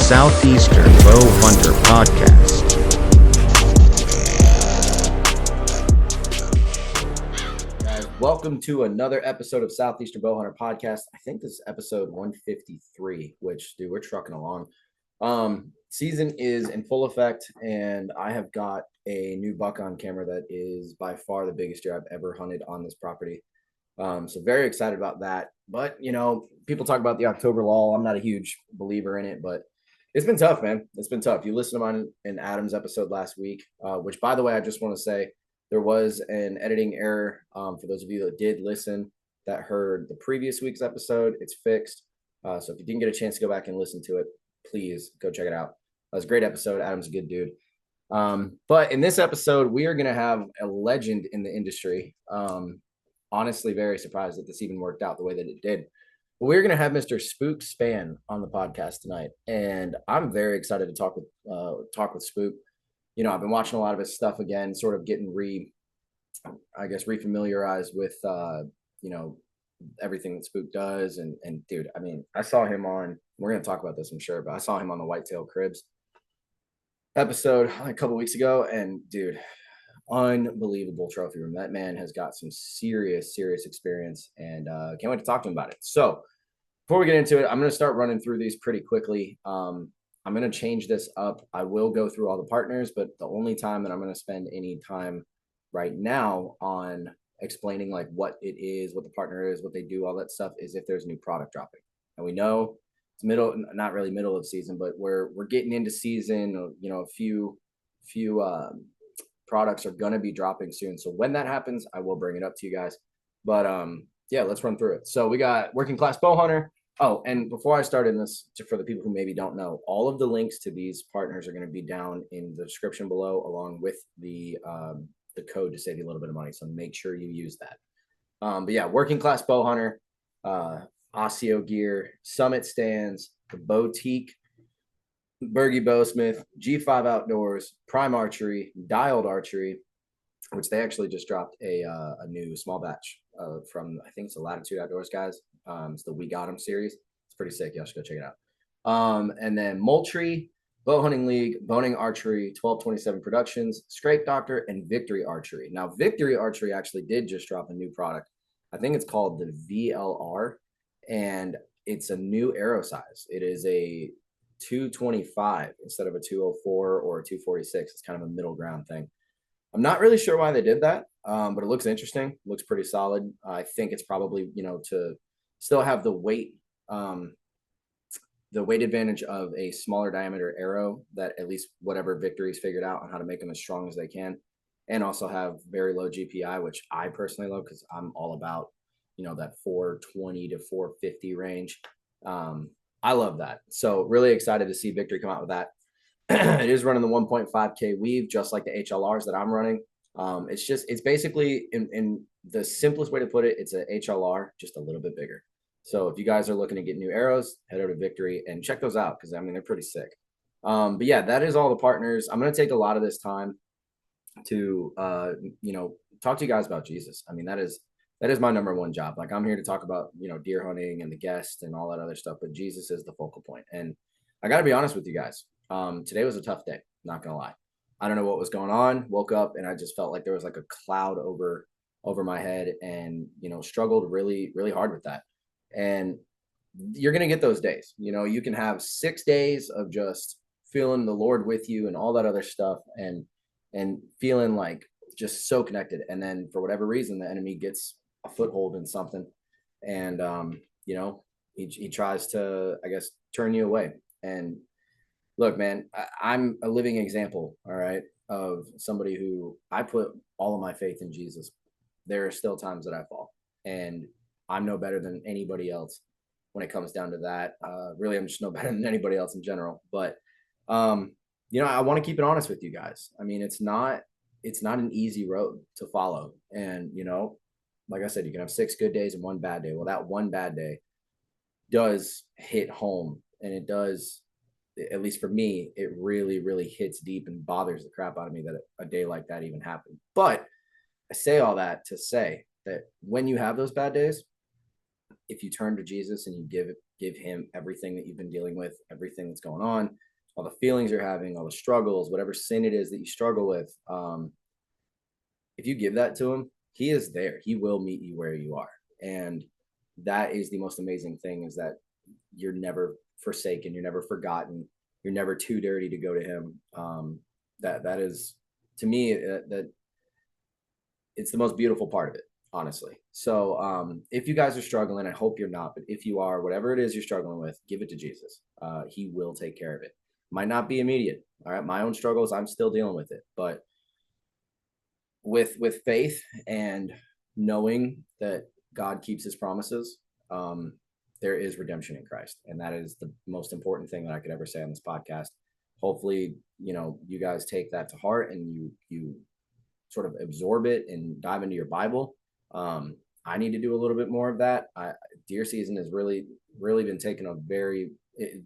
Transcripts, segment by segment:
Southeastern Bow Hunter Podcast. Guys, welcome to another episode of Southeastern Bow Hunter Podcast. I think this is episode 153, which, dude, we're trucking along. Season is in full effect, and I have got a new buck on camera that is by far the biggest deer I've ever hunted on this property. So very excited about that. But, you know, people talk about the October lull. I'm not a huge believer in it, but it's been tough, man. It's been tough. You listened to mine in Adam's episode last week, which, by the way, I just want to say there was an editing error. For those of you that did listen that heard the previous week's episode, it's fixed. So if you didn't get a chance to go back and listen to it, please go check it out. That was a great episode. Adam's a good dude. But in this episode, we are going to have a legend in the industry. Honestly, very surprised that this even worked out the way that it did. But we're going to have Mr. Spook Spann on the podcast tonight, and I'm very excited to talk with Spook. You know, I've been watching a lot of his stuff again, sort of getting refamiliarized with you know, everything that Spook does. And dude, I mean, I saw him on. We're going to talk about this, I'm sure, but I saw him on the Whitetail Cribs episode a couple weeks ago, and dude, unbelievable trophy room. That man has got some serious experience, and can't wait to talk to him about it. So before we get into it, I'm going to start running through these pretty quickly. I'm going to change this up. I will go through all the partners, but the only time that I'm going to spend any time right now on explaining like what it is, what the partner is, what they do, all that stuff, is if there's a new product dropping. And we know it's not really middle of season, but we're getting into season. You know, a few products are going to be dropping soon. So when that happens, I will bring it up to you guys. But yeah, let's run through it. So we got Working Class Bow Hunter. Oh, and before I start in this, for the people who maybe don't know, all of the links to these partners are going to be down in the description below, along with the code to save you a little bit of money. So make sure you use that. But yeah, Working Class Bow Hunter, Osseo Gear, Summit Stands, the Boutique, Berge Bowsmith, G5 Outdoors, Prime Archery, Dialed Archery, which they actually just dropped a new small batch from, I think it's the Latitude Outdoors guys. It's the We Got 'Em series. It's pretty sick. Y'all should go check it out. And then Moultrie, Bow Hunting League, Boning Archery, 1227 Productions, Scrape Doctor, and Victory Archery. Now, Victory Archery actually did just drop a new product. I think it's called the VLR, and it's a new arrow size. It is a 225 instead of a 204 or a 246. It's kind of a middle ground thing. I'm not really sure why they did that, but it looks interesting. It looks pretty solid. I think it's probably, you know, to still have the weight advantage of a smaller diameter arrow, that at least whatever Victory's figured out on how to make them as strong as they can, and also have very low GPI, which I personally love because I'm all about, you know, that 420 to 450 range. I love that. So really excited to see Victory come out with that. It is running the 1.5K weave, just like the HLRs that I'm running. It's basically, in the simplest way to put it, it's a HLR, just a little bit bigger. So if you guys are looking to get new arrows, head over to Victory and check those out, because I mean, they're pretty sick. But yeah, that is all the partners. I'm going to take a lot of this time to, you know, talk to you guys about Jesus. I mean, that is my number one job. Like, I'm here to talk about, you know, deer hunting and the guest and all that other stuff, but Jesus is the focal point. And I got to be honest with you guys. Today was a tough day, not gonna lie. I don't know what was going on. Woke up and I just felt like there was like a cloud over my head, and, you know, struggled really hard with that. And you're gonna get those days. You know, you can have 6 days of just feeling the Lord with you and all that other stuff, and feeling like just so connected. And then for whatever reason, the enemy gets a foothold in something, and you know, he tries to, I guess, turn you away. And look, man, I'm a living example, all right, of somebody who, I put all of my faith in Jesus. There are still times that I fall, and I'm no better than anybody else when it comes down to that. Really, I'm just no better than anybody else in general. But, you know, I want to keep it honest with you guys. I mean, it's not an easy road to follow. And, you know, like I said, you can have 6 good days and 1 bad day. Well, that 1 bad day does hit home, and it does, at least for me, it really hits deep and bothers the crap out of me that a day like that even happened. But I say all that to say that when you have those bad days, if you turn to Jesus and you give him everything that you've been dealing with, everything that's going on, all the feelings you're having, all the struggles, whatever sin it is that you struggle with, if you give that to him, he is there. He will meet you where you are. And that is the most amazing thing, is that you're never forsaken, you're never forgotten, you're never too dirty to go to him. That is, to me, that it's the most beautiful part of it, honestly. So if you guys are struggling, I hope you're not, but if you are, whatever it is you're struggling with, give it to Jesus. He will take care of it. Might not be immediate. All right, my own struggles, I'm still dealing with it, but with faith and knowing that God keeps his promises, there is redemption in Christ. And that is the most important thing that I could ever say on this podcast. Hopefully, you guys take that to heart and you sort of absorb it and dive into your Bible. I need to do a little bit more of that. Deer season has really been taking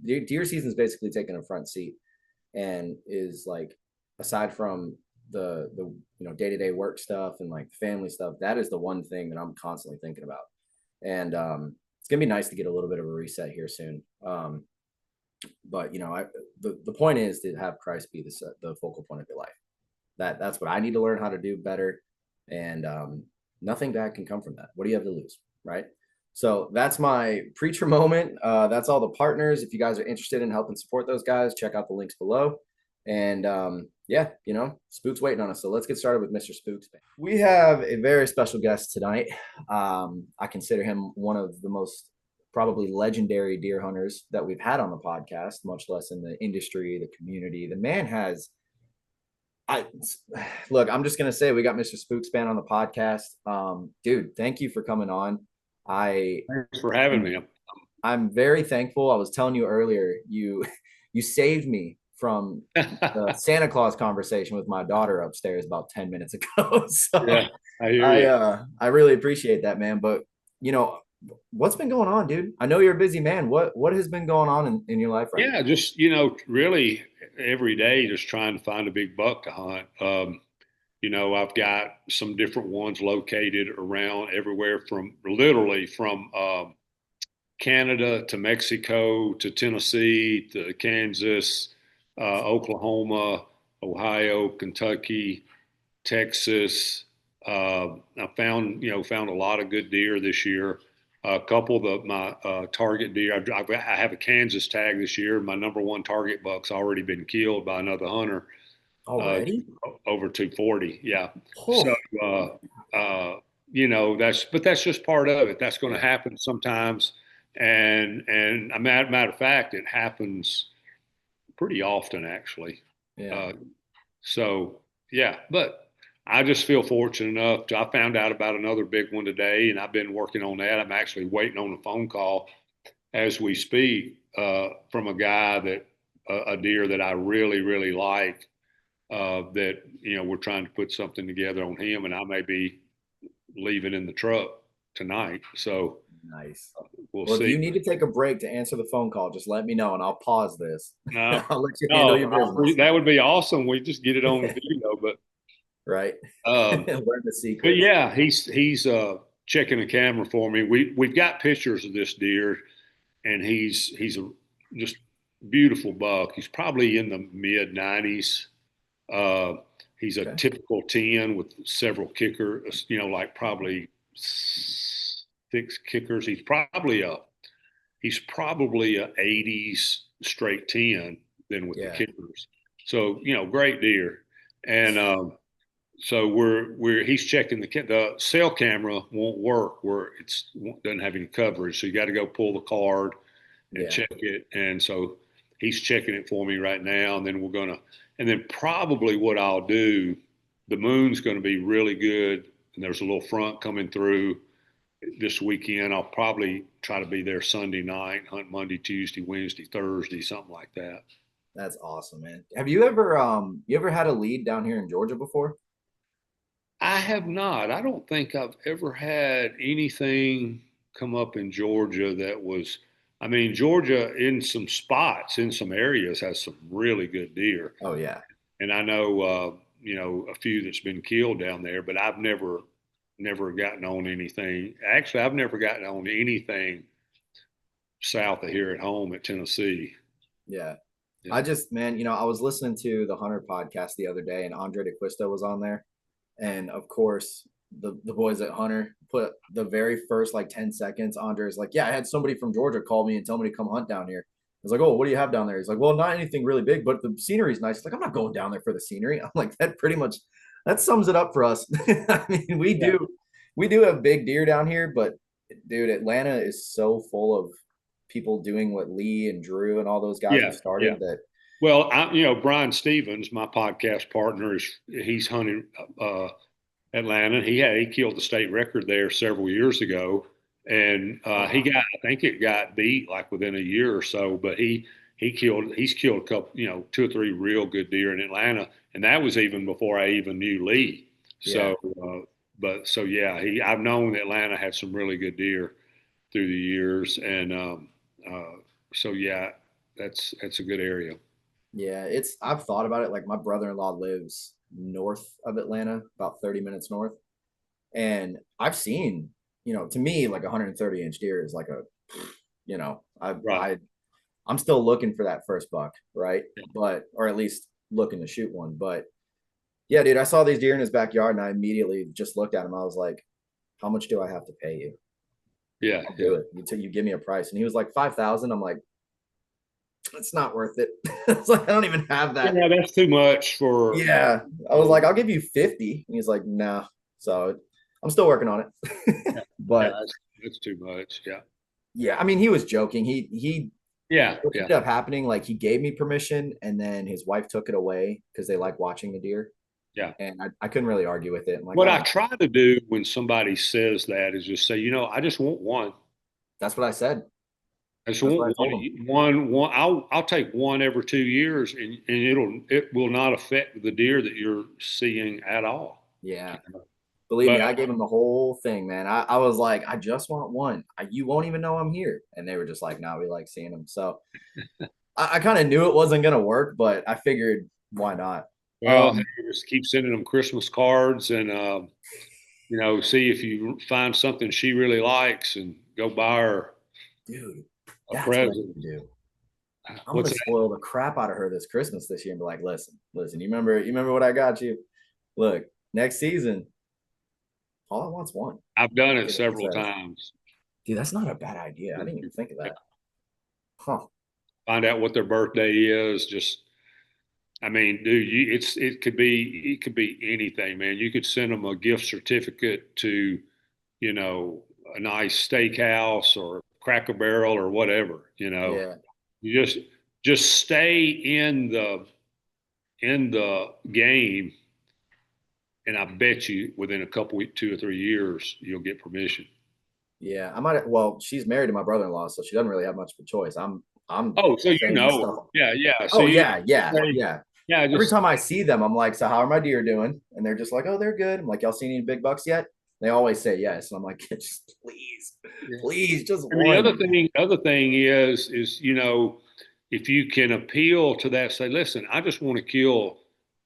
deer season is basically taking a front seat, and is like, aside from the day-to-day work stuff and like family stuff, that is the one thing that I'm constantly thinking about. And it's gonna be nice to get a little bit of a reset here soon. But the point is to have Christ be the focal point of your life. That's what I need to learn how to do better. And nothing bad can come from that. What do you have to lose, right? So that's my preacher moment. That's all the partners. If you guys are interested in helping support those guys, check out the links below. And yeah, Spook's waiting on us. So let's get started with Mr. Spook Spann. We have a very special guest tonight. I consider him one of the most probably legendary deer hunters that we've had on the podcast, much less in the industry, the community. The man has, look, I'm just gonna say, we got Mr. Spook Spann on the podcast. Dude, thank you for coming on. Thanks for having me. I'm very thankful. I was telling you earlier, you saved me from the Santa Claus conversation with my daughter upstairs about 10 minutes ago. So yeah, I hear you. I really appreciate that, man. But what's been going on, dude? I know you're a busy man. What has been going on in your life right now? Yeah, just really every day just trying to find a big buck to hunt. I've got some different ones located around everywhere, from literally from Canada to Mexico to Tennessee to Kansas, Oklahoma, Ohio, Kentucky, Texas. I found a lot of good deer this year. A couple of my target deer. I have a Kansas tag this year. My number one target buck's already been killed by another hunter. Already? Over 240. Yeah. Oh. So, that's just part of it. That's going to happen sometimes. And a matter of fact, it happens pretty often, actually. Yeah. So yeah, but I just feel fortunate enough I found out about another big one today, and I've been working on that. I'm actually waiting on a phone call as we speak from a guy a deer that I really, really like, that, we're trying to put something together on him, and I may be leaving in the truck tonight. So nice. We'll see. If you need to take a break to answer the phone call, just let me know and I'll pause this. I'll let you handle your business. That would be awesome. We just get it on video, but right. Learn the secret. But yeah, he's checking the camera for me. We've got pictures of this deer, and he's a just beautiful buck. He's probably in the mid 90s. He's a typical 10 with several kickers, like probably 6 kickers. He's probably a 80s straight 10 then with the kickers. So, great deer. And so he's checking the cell camera won't work where doesn't have any coverage. So you got to go pull the card and check it. And so he's checking it for me right now. And then probably what I'll do, the moon's going to be really good. And there's a little front coming through this weekend. I'll probably try to be there Sunday night, hunt Monday, Tuesday, Wednesday, Thursday, something like that. That's awesome, man. Have you ever had a lead down here in Georgia before? I have not. I don't think I've ever had anything come up in Georgia that was, Georgia in some spots, in some areas, has some really good deer. Oh, yeah. And I know, a few that's been killed down there, but I've never never gotten on anything. Actually, I've never gotten on anything south of here at home at Tennessee. Yeah. Yeah. I just, man, I was listening to the Hunter podcast the other day, and Andre DeQuisto was on there. And of course, the boys at Hunter put the very first like 10 seconds. Andre's like, yeah, I had somebody from Georgia call me and tell me to come hunt down here. I was like, oh, what do you have down there? He's like, well, not anything really big, but the scenery's nice. He's like, I'm not going down there for the scenery. I'm like, that pretty much that sums it up for us. I mean, we do have big deer down here, but dude, Atlanta is so full of people doing what Lee and Drew and all those guys Yeah, have started yeah. that. Well, Brian Stevens, my podcast partner, he's hunted Atlanta. He killed the state record there several years ago, and I think it got beat like within a year or so. But he's killed a couple, 2 or 3 real good deer in Atlanta, and that was even before I even knew Lee. Yeah. So yeah, I've known Atlanta had some really good deer through the years, and so yeah, that's a good area. Yeah, I've thought about it. Like my brother-in-law lives north of Atlanta, about 30 minutes north. And I've seen, to me, like 130-inch deer is like Right. I'm still looking for that first buck, right? But or at least looking to shoot one. But yeah, dude, I saw these deer in his backyard and I immediately just looked at him. I was like, how much do I have to pay you? Yeah. I'll do it until you give me a price. And he was like 5,000. I'm like, it's not worth it. It's like I don't even have that. Yeah, that's too much for. Yeah. I was like, I'll give you 50. And he's like, no. Nah. So I'm still working on it. But that's too much. Yeah. Yeah, I mean, he was joking. He what Yeah. ended up happening, like he gave me permission and then his wife took it away because they like watching the deer. Yeah. And I couldn't really argue with it. I'm like, What I try to do when somebody says that is just say, I just want one. that's what I said. I just That's want what I told him. one. I'll take one every 2 years, and it will not affect the deer that you're seeing at all. Yeah. Believe me, But I gave him the whole thing, man. I was like, I just want one. You won't even know I'm here. And they were just like, no, we like seeing them. So I kind of knew it wasn't going to work, but I figured why not? well, just keep sending them Christmas cards, and see if you find something she really likes, and go buy her Dude, a that's what I present. need to do. I'm What's gonna that? spoil the crap out of her this Christmas this year and be like, listen, you remember what I got you? Look, next season, all I want's one. I've done it several times. Dude, that's not a bad idea. I didn't even think of that. Huh. Find out what their birthday is. Just, I mean, dude, it could be anything, man. You could send them a gift certificate to, a nice steakhouse or Cracker Barrel or whatever. Yeah. You just stay in the game, and I bet you within a couple 2 or 3 years you'll get permission. Yeah. I might well, she's married to my brother-in-law, so she doesn't really have much of a choice. I'm Oh, so saying stuff. yeah. So Oh, yeah. yeah. Every Just time I see them, I'm like, so how are my deer doing? And they're just like, oh, they're good. I'm like, y'all seen any big bucks yet? They always say yes. And I'm like, just please, just and the one. other thing is if you can appeal to that, say, listen, I just want to kill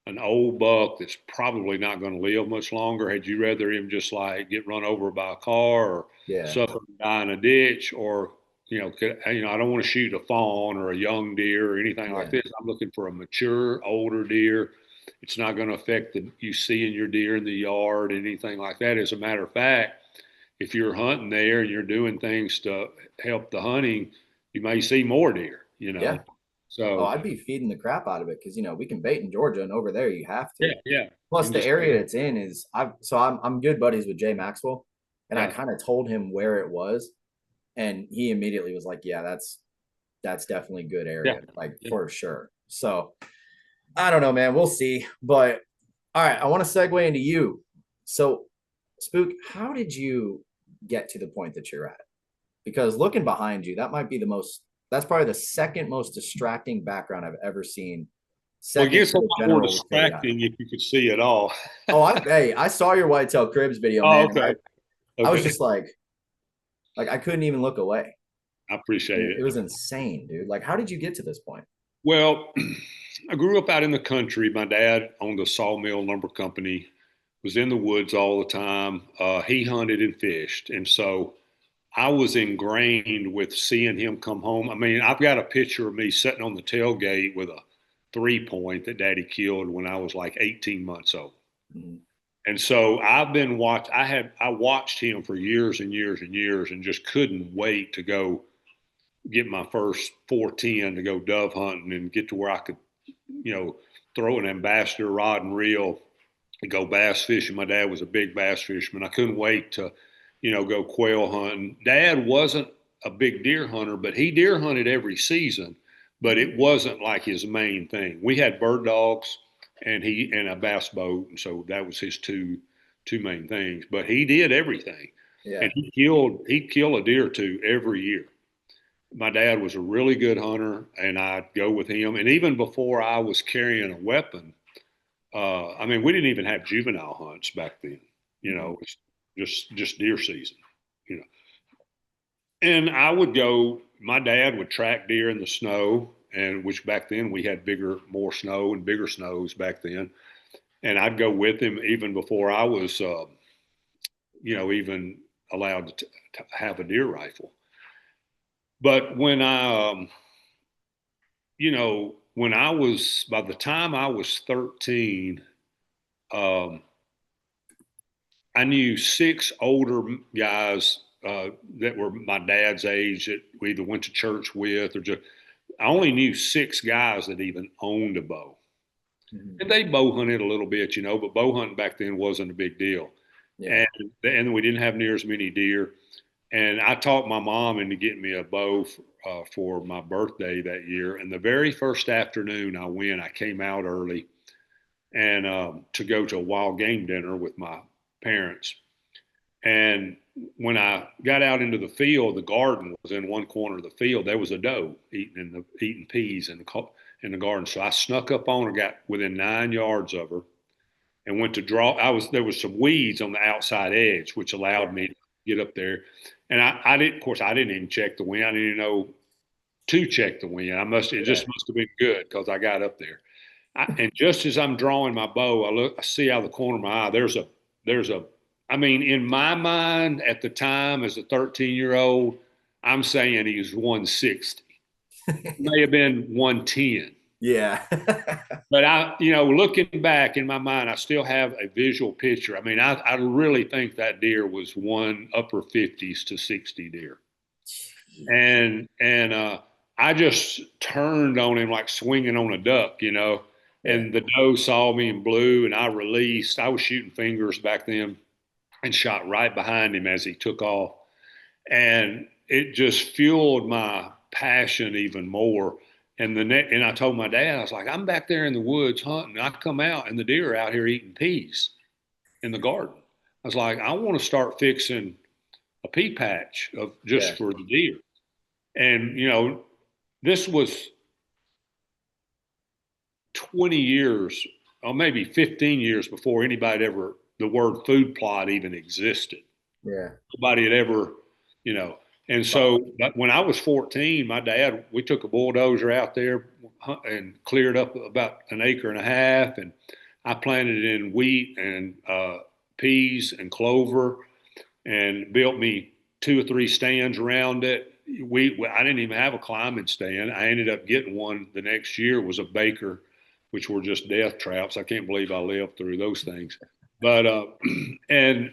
an old buck that's probably not going to live much longer. Had you rather him just like get run over by a car or Yeah. suffer and die in a ditch, or I don't want to shoot a fawn or a young deer or anything like this. I'm looking for a mature, older deer. It's not going to affect you seeing your deer in the yard, anything like that. As a matter of fact, if you're hunting there and you're doing things to help the hunting, you may see more deer. Yeah. So I'd be feeding the crap out of it because we can bait in Georgia and over there you have to. yeah. Plus the area it's in is I'm good buddies with Jay Maxwell, and I kind of told him where it was, and he immediately was like, yeah, that's definitely good area, for sure. So I don't know, man. We'll see. But all right, I want to segue into you. So Spook, how did you get to the point that you're at? Because looking behind you, that's probably the second most distracting background I've ever seen. Well, it gets a lot more distracting if you could see it all. I saw your whitetail cribs video, man. Okay. I was just like I couldn't even look away. I appreciate it. It was insane, dude. Like, how did you get to this point? Well, I grew up out in the country. My dad owned a sawmill lumber company was in the woods all the time. He hunted and fished. And so I was ingrained with seeing him come home. I mean, I've got a picture of me sitting on the tailgate with a 3-point that Daddy killed when I was like 18 months old. Mhm. And so I've been I watched him for years and years and years and just couldn't wait to go get my first 410 to go dove hunting and get to where I could, throw an ambassador rod and reel and go bass fishing. My dad was a big bass fisherman. I couldn't wait to, go quail hunting. Dad wasn't a big deer hunter, but he deer hunted every season, but it wasn't like his main thing. We had bird dogs and a bass boat, and so that was his two main things. But he did everything. Yeah. And he'd kill a deer or two every year. My dad was a really good hunter, and I'd go with him. And even before I was carrying a weapon, I mean, we didn't even have juvenile hunts back then. It's just deer season. You know, and I would go. My dad would track deer in the snow, and which back then we had more snow and bigger snows back then. And I'd go with him even before I was, even allowed to have a deer rifle. But when I was, by the time I was 13, um, I knew 6 older guys that were my dad's age that we either went to church with or just, I only knew 6 guys that even owned a bow. Mhm. And they bow hunted a little bit, but bow hunting back then wasn't a big deal. Yeah. And we didn't have near as many deer. And I talked my mom into getting me a bow for my birthday that year. And the very first afternoon I came out early and to go to a wild game dinner with my parents. And when I got out into the field, the garden was in one corner of the field. There was a doe eating peas in the garden. So I snuck up on her, got within 9 yards of her, and went to draw. There was some weeds on the outside edge, which allowed me to get up there. And I didn't, of course, I didn't even check the wind. I didn't even know to check the wind. It just must have been good because I got up there. And just as I'm drawing my bow, I see out of the corner of my eye, there's a, I mean, in my mind at the time as a 13-year-old, I'm saying he was 160. May have been 110. Yeah. But looking back in my mind, I still have a visual picture. I mean, I really think that deer was one upper 50s to 60 deer. And I just turned on him like swinging on a duck, and the doe saw me and blew, and I released. I was shooting fingers back then and shot right behind him as he took off. And it just fueled my passion even more. And I told my dad, I was like, I'm back there in the woods hunting. I come out and the deer are out here eating peas in the garden. I was like, I want to start fixing a pea patch of just for the deer. And this was 20 years or maybe 15 years before the word food plot even existed. Yeah. Nobody had ever, you know. And so when I was 14, we took a bulldozer out there and cleared up about an acre and a half. And I planted it in wheat and peas and clover and built me 2 or 3 stands around it. I didn't even have a climbing stand. I ended up getting one the next year. Was a baker, which were just death traps. I can't believe I lived through those things. But and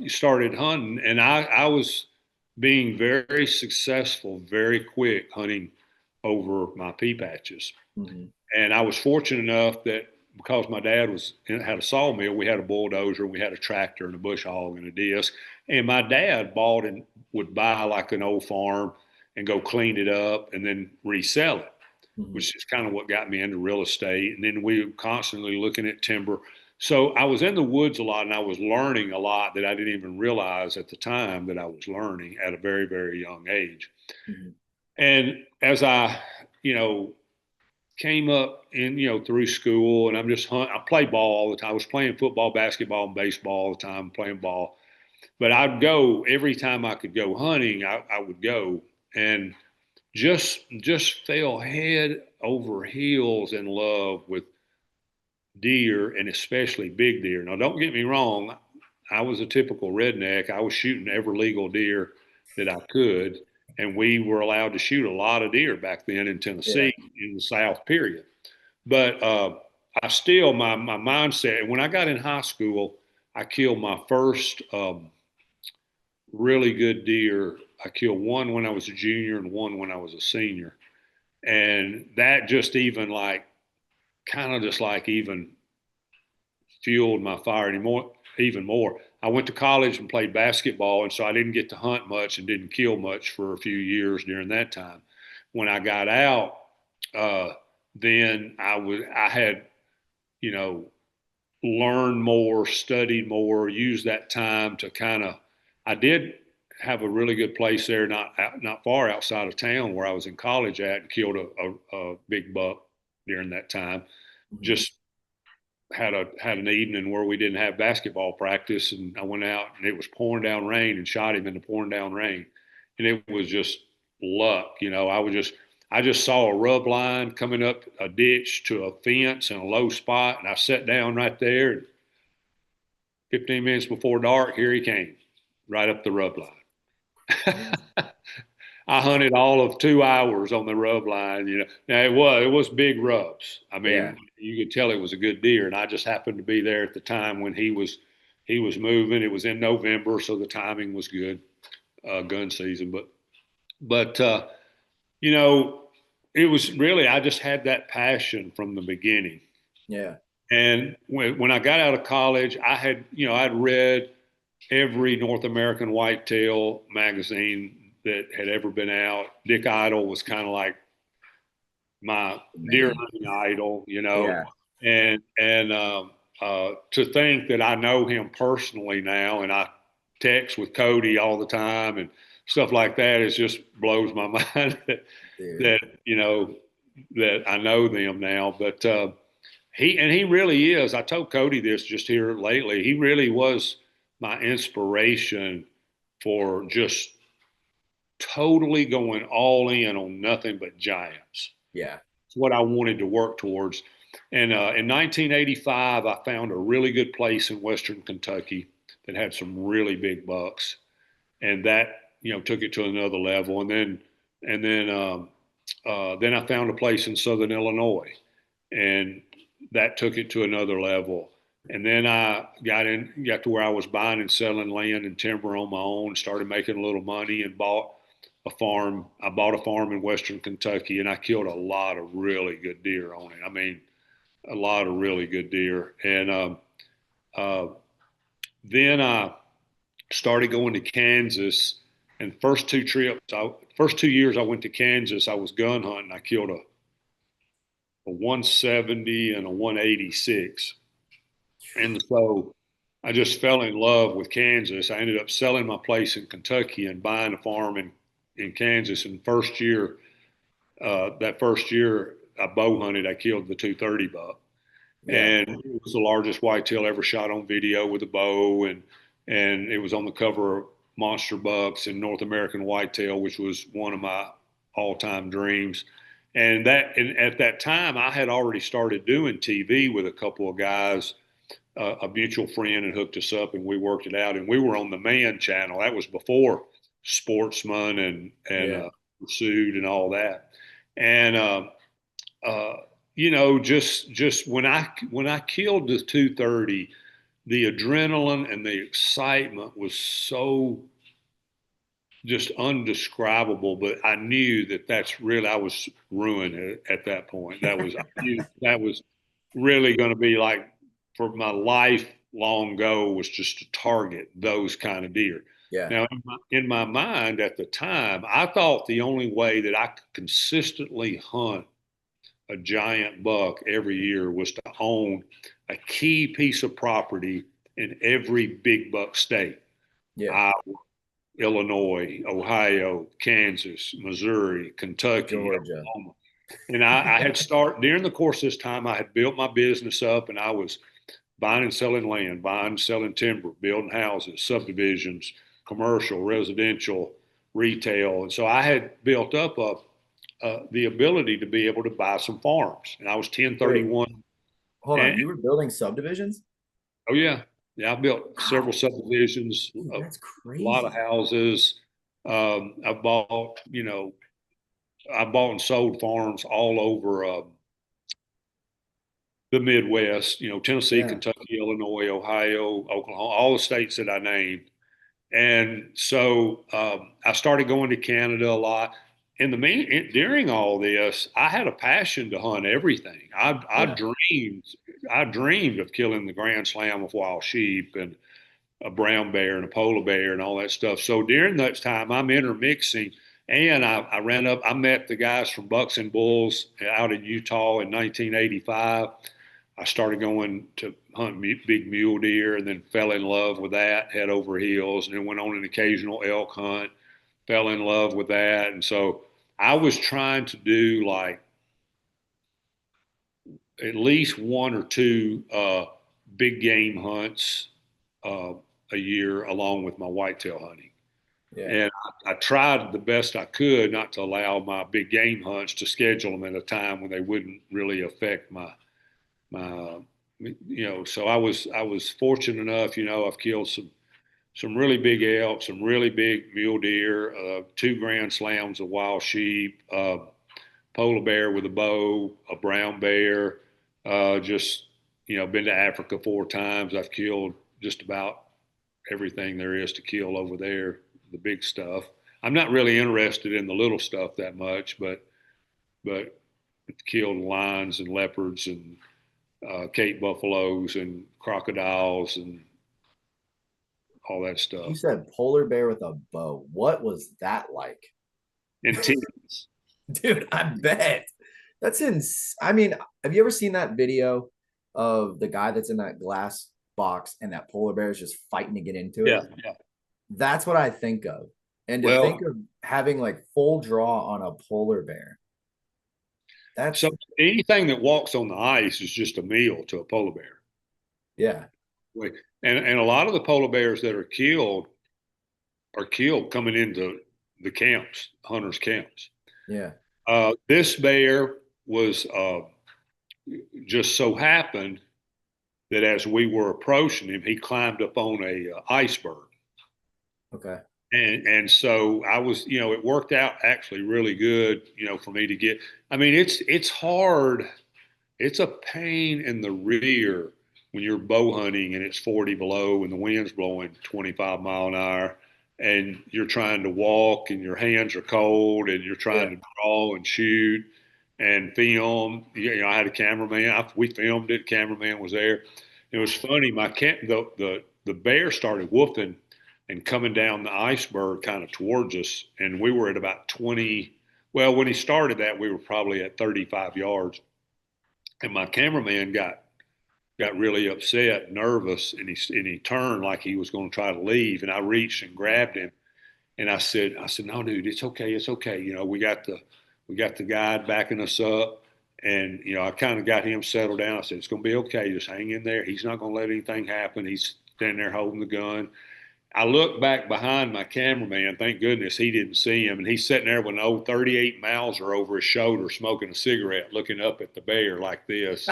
started hunting, and I was being very successful very quick hunting over my pea patches. Mm-hmm. And I was fortunate enough that because my dad had a sawmill, we had a bulldozer, we had a tractor and a bush hog and a disc. And my dad bought and would buy like an old farm and go clean it up and then resell it, Mm-hmm. which is kind of what got me into real estate. And then we were constantly looking at timber. So I was in the woods a lot and I was learning a lot that I didn't even realize at the time that I was learning at a very, very young age. Mm-hmm. And as I, came up in, through school and I played ball all the time. I was playing football, basketball, and baseball all the time, playing ball. But I'd go every time I could go hunting, I would go and just fell head over heels in love with deer, and especially big deer. Now, don't get me wrong, I was a typical redneck. I was shooting every legal deer that I could, and we were allowed to shoot a lot of deer back then in Yeah. Tennessee in the South, period. But I still, my mindset, and when I got in high school, I killed my first really good deer. I killed one when I was a junior and one when I was a senior. And that just even like, kind of just like even fueled my fire anymore, even more. I went to college and played basketball, and so I didn't get to hunt much and didn't kill much for a few years during that time. When I got out, uh, then I had, you know, learned more, studied more, used that time to kind of. I did have a really good place there, not far outside of town where I was in college at, and killed a big buck during that time. Mhm. Just had an evening where we didn't have basketball practice, and I went out and it was pouring down rain and shot him in the pouring down rain, and it was just luck. I just saw a rub line coming up a ditch to a fence in a low spot, and I sat down right there. And 15 minutes before dark, here he came, right up the rub line. Yeah. I hunted all of 2 hours on the rub line. Now it was big rubs. I Yeah. mean, you could tell it was a good deer, and I just happened to be there at the time when he was moving. It was in November, so the timing was good, gun season. But you know, it was really, I just had that passion from the beginning. Yeah. And when I got out of college, I'd read every North American whitetail magazine that had ever been out. Dick Idle was kind of like my deer Man. hunting idol, Yeah. and to think that I know him personally now, and I text with Cody all the time and stuff like that, it just blows my mind Dude. that that I know them now. But he really is. I told Cody this just here lately. He really was my inspiration for just totally going all in on nothing but giants. Yeah. It's what I wanted to work towards. And in 1985, I found a really good place in Western Kentucky that had some really big bucks, and that took it to another level. And then I found a place in Southern Illinois, and that took it to another level. And then I got to where I was buying and selling land and timber on my own, started making a little money, and bought a farm. I bought a farm in Western Kentucky, and I killed a lot of really good deer on it. I mean, a lot of really good deer. And uh, then I started going to Kansas. And first 2 years I went to Kansas, I was gun hunting. I killed a 170 and a 186. And so I just fell in love with Kansas. I ended up selling my place in Kentucky and buying a farm in Kansas. And that first year I bow hunted, I killed the 230 buck. Yeah. And it was the largest whitetail ever shot on video with a bow. And it was on the cover of Monster Bucks and North American Whitetail, which was one of my all-time dreams. And at that time, I had already started doing TV with a couple of guys. A mutual friend had hooked us up, and we worked it out. And we were on the Man channel. That was before Sportsman and Yeah. Pursuit and all that. And uh, just when I killed the 230, the adrenaline and the excitement was so just undescribable. But I knew that's really, I was ruined at that point. I knew that was really going to be like, for my lifelong goal was just to target those kind of deer. Yeah. Now, in my mind at the time, I thought the only way that I could consistently hunt a giant buck every year was to own a key piece of property in every big buck state. Yeah. Iowa, Illinois, Ohio, Kansas, Missouri, Kentucky, Georgia. Oklahoma. And I had started during the course of this time, I had built my business up, and I was buying and selling land, buying and selling timber, building houses, subdivisions, commercial, residential, retail. And so I had built up the ability to be able to buy some farms. And I was Wait, 1031. Hold on, And you were building subdivisions? oh yeah, yeah, I built several Wow, subdivisions, dude, a that's lot of crazy. houses. I bought, I bought and sold farms all over the Midwest, Tennessee, Yeah. Kentucky, Illinois, Ohio, Oklahoma, all the states that I named. And so I started going to Canada a lot. During all this, I had a passion to hunt everything. Yeah. I dreamed of killing the Grand Slam of wild sheep and a brown bear and a polar bear and all that stuff. So during that time, I'm intermixing. And I met the guys from Bucks and Bulls out in Utah in 1985. I started going to hunt big mule deer and then fell in love with that head over heels, and then went on an occasional elk hunt, fell in love with that. And so I was trying to do like at least one or two big game hunts uh, a year along with my whitetail hunting. Yeah. And I tried the best I could not to allow my big game hunts to schedule them at a time when they wouldn't really affect my so I was fortunate enough, I've killed some really big elk, some really big mule deer, two grand slams of wild sheep, polar bear with a bow, a brown bear, just been to Africa 4 times. I've killed just about everything there is to kill over there, the big stuff. I'm not really interested in the little stuff that much, but killed lions and leopards and Cape buffaloes and crocodiles and all that You stuff. said polar bear with a bow. What was that like? And tents. Dude, I bet. That's I mean, have you ever seen that video of the guy that's in that glass box and that polar bear is just fighting to get into it? Yeah, yeah. That's what I think of. And to think Well, of having like full draw on a polar bear, so that's anything that walks on the ice is just a meal to a polar bear. yeah, Like, and a lot of the polar bears that are killed coming into the camps, hunters' camps. yeah. This bear was just so happened that as we were approaching him, he climbed up on a iceberg. Okay. And so I was, it worked out actually really good, for me to get. I mean, it's hard. It's a pain in the rear when you're bow hunting and it's 40 below and the wind's blowing 25 mile an hour and you're trying to walk and your hands are cold and you're trying Yeah. to draw and shoot and film. I had a cameraman. We filmed it. Cameraman was there. It was funny. The bear started woofing and coming down the iceberg kind of towards us, and we were at about 20. Well, when he started that, we were probably at 35 yards, and my cameraman got really upset, nervous, and he turned like he was going to try to leave, and I reached and grabbed him, and I said, no, dude, it's okay, it's okay. We got the guide backing us up, and I kind of got him settled down. I said, it's going to be okay, just hang in there. He's not going to let anything happen. He's standing there holding the gun. I looked back behind my cameraman. Thank goodness he didn't see him. And he's sitting there with an old 38 Mauser over his shoulder, smoking a cigarette, looking up at the bear like this.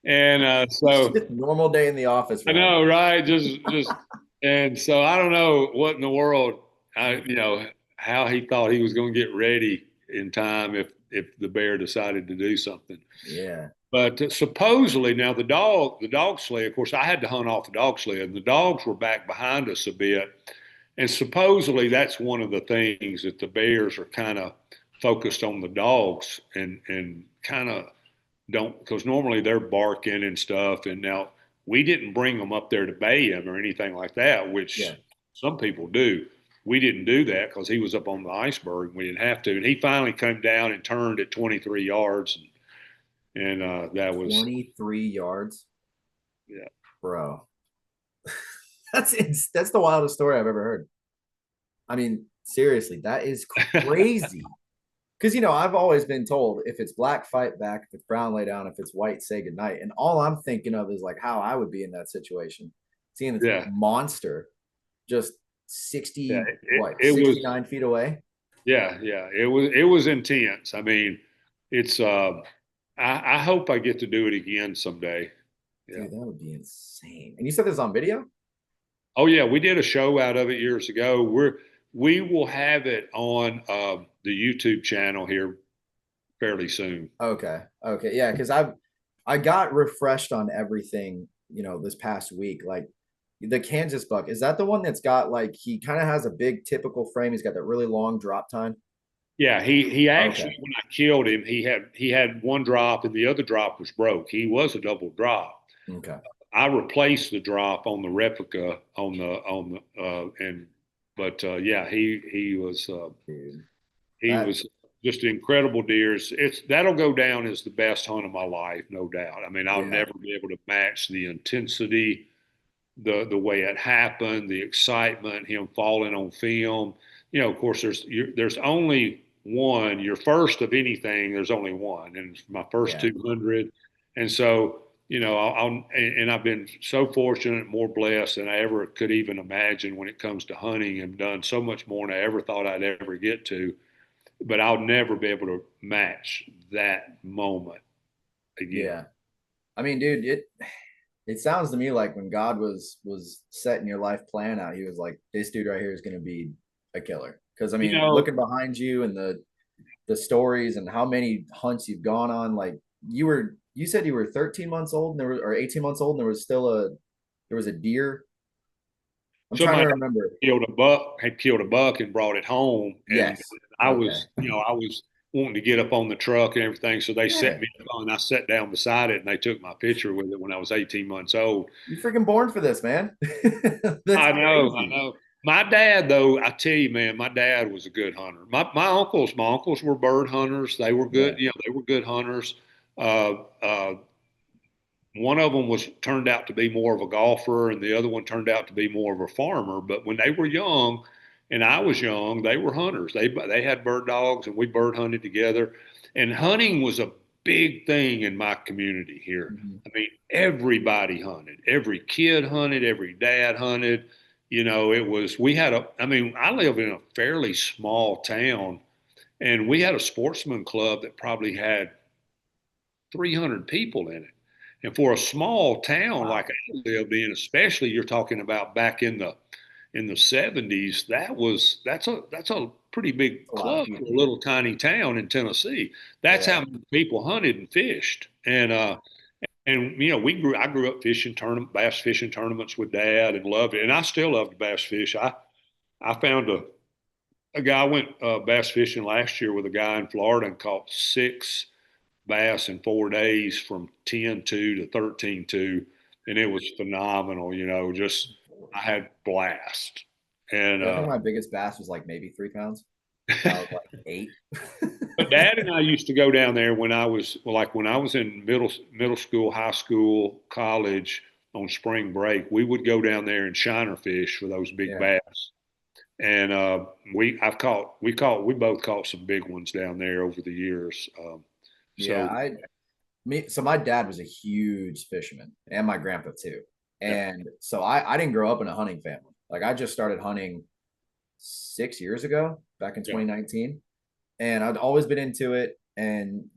And so Normal day in the office for I him. know, right? And so I don't know what in the world, how he thought he was going to get ready in time if the bear decided to do something. Yeah. But supposedly now the dog sled, of course, I had to hunt off the dog sled, and the dogs were back behind us a bit. And supposedly that's one of the things that the bears are kind of focused on the dogs and kind of don't, because normally they're barking and stuff. And now we didn't bring them up there to bay him or anything like that, Yeah. which some people do. We didn't do that because he was up on the iceberg and we didn't have to. And he finally came down and turned at 23 yards. And that was, 23 yards, yeah. bro. That's the wildest story I've ever heard. I mean, seriously, that is crazy. Because I've always been told if it's black, fight back. If it's brown, lay down. If it's white, say goodnight. And all I'm thinking of is like how I would be in that situation, seeing this Yeah. monster just Yeah. 60, It, what, it was, 69 feet away. yeah. Yeah. It was intense. I mean, it's, I hope I get to do it again someday. Yeah. Dude, that would be insane. And you said this on video? Oh yeah, we did a show out of it years ago. We will have it on the YouTube channel here fairly soon. Okay. Okay. Yeah, because I got refreshed on everything, this past week. Like the Kansas buck, is that the one that's got like he kind of has a big typical frame? He's got that really long drop time. Yeah, he Okay. actually when I killed him, he had one drop and the other drop was broke. He was a double drop. Okay. I replaced the drop on the replica on the and but yeah, Dude. he That was just an incredible deer. It's that'll go down as the best hunt of my life, no doubt. I mean, I'll yeah. never be able to match the intensity, the way it happened, the excitement, him falling on film. Of course, there's only one. Your first of anything, there's only one, and it's my first Yeah. 200. And so, and I've been so fortunate, more blessed than I ever could even imagine when it comes to hunting, and done so much more than I ever thought I'd ever get to. But I'll never be able to match that moment again. Yeah. I mean, dude, it sounds to me like when God was setting your life plan out, he was like, this dude right here is gonna be a killer. Because I You mean, know, looking behind you and the stories and how many hunts you've gone on, like you said you were 13 months old and there was or 18 months old and there was a deer. I'm trying to somebody remember. had killed a buck and brought it home, and Yes. I Okay. was, I was wanting to get up on the truck and everything, so they Yeah. set me up on. I sat down beside it, and they took my picture with it when I was 18 months old. You freaking born for this, man. That's I crazy. know. My dad, though, I tell you, man, my dad was a good hunter. My uncles were bird hunters. They were Yeah. good, they were good hunters. Uh, uh, One of them was turned out to be more of a golfer, and the other one turned out to be more of a farmer. But when they were young, and I was young, they were hunters. They had bird dogs, and we bird hunted together. And hunting was a big thing in my community here. Mhm. I mean, everybody hunted. Every kid hunted. Every dad hunted. It was we had a. I mean, I live in a fairly small town, and we had a sportsman club that probably had 300 people in it. And for a small town like Wow. I lived in, especially you're talking about back in the 70s, that's a pretty big A lot of club for a people. little tiny town in Tennessee. That's how Yeah. many people hunted and fished. And I grew up fishing bass fishing tournaments with dad and loved it. And I still love to bass fish. I found a guy went bass fishing last year with a guy in Florida and caught six bass in 4 days from 10-2 to 13-2, and it was phenomenal. Just I had blast. And Yeah, I think my biggest bass was like maybe 3 pounds. That was like 8. but Dad and I used to go down there when I was in middle school, high school, college on spring break. We would go down there and shiner fish for those big Yeah. bass. And we both caught some big ones down there over the years. Yeah, So so my dad was a huge fisherman and my grandpa too. yeah, And so I didn't grow up in a hunting family. Like I just started hunting 6 years ago, back in yeah, 2019. And I'd always been into it. And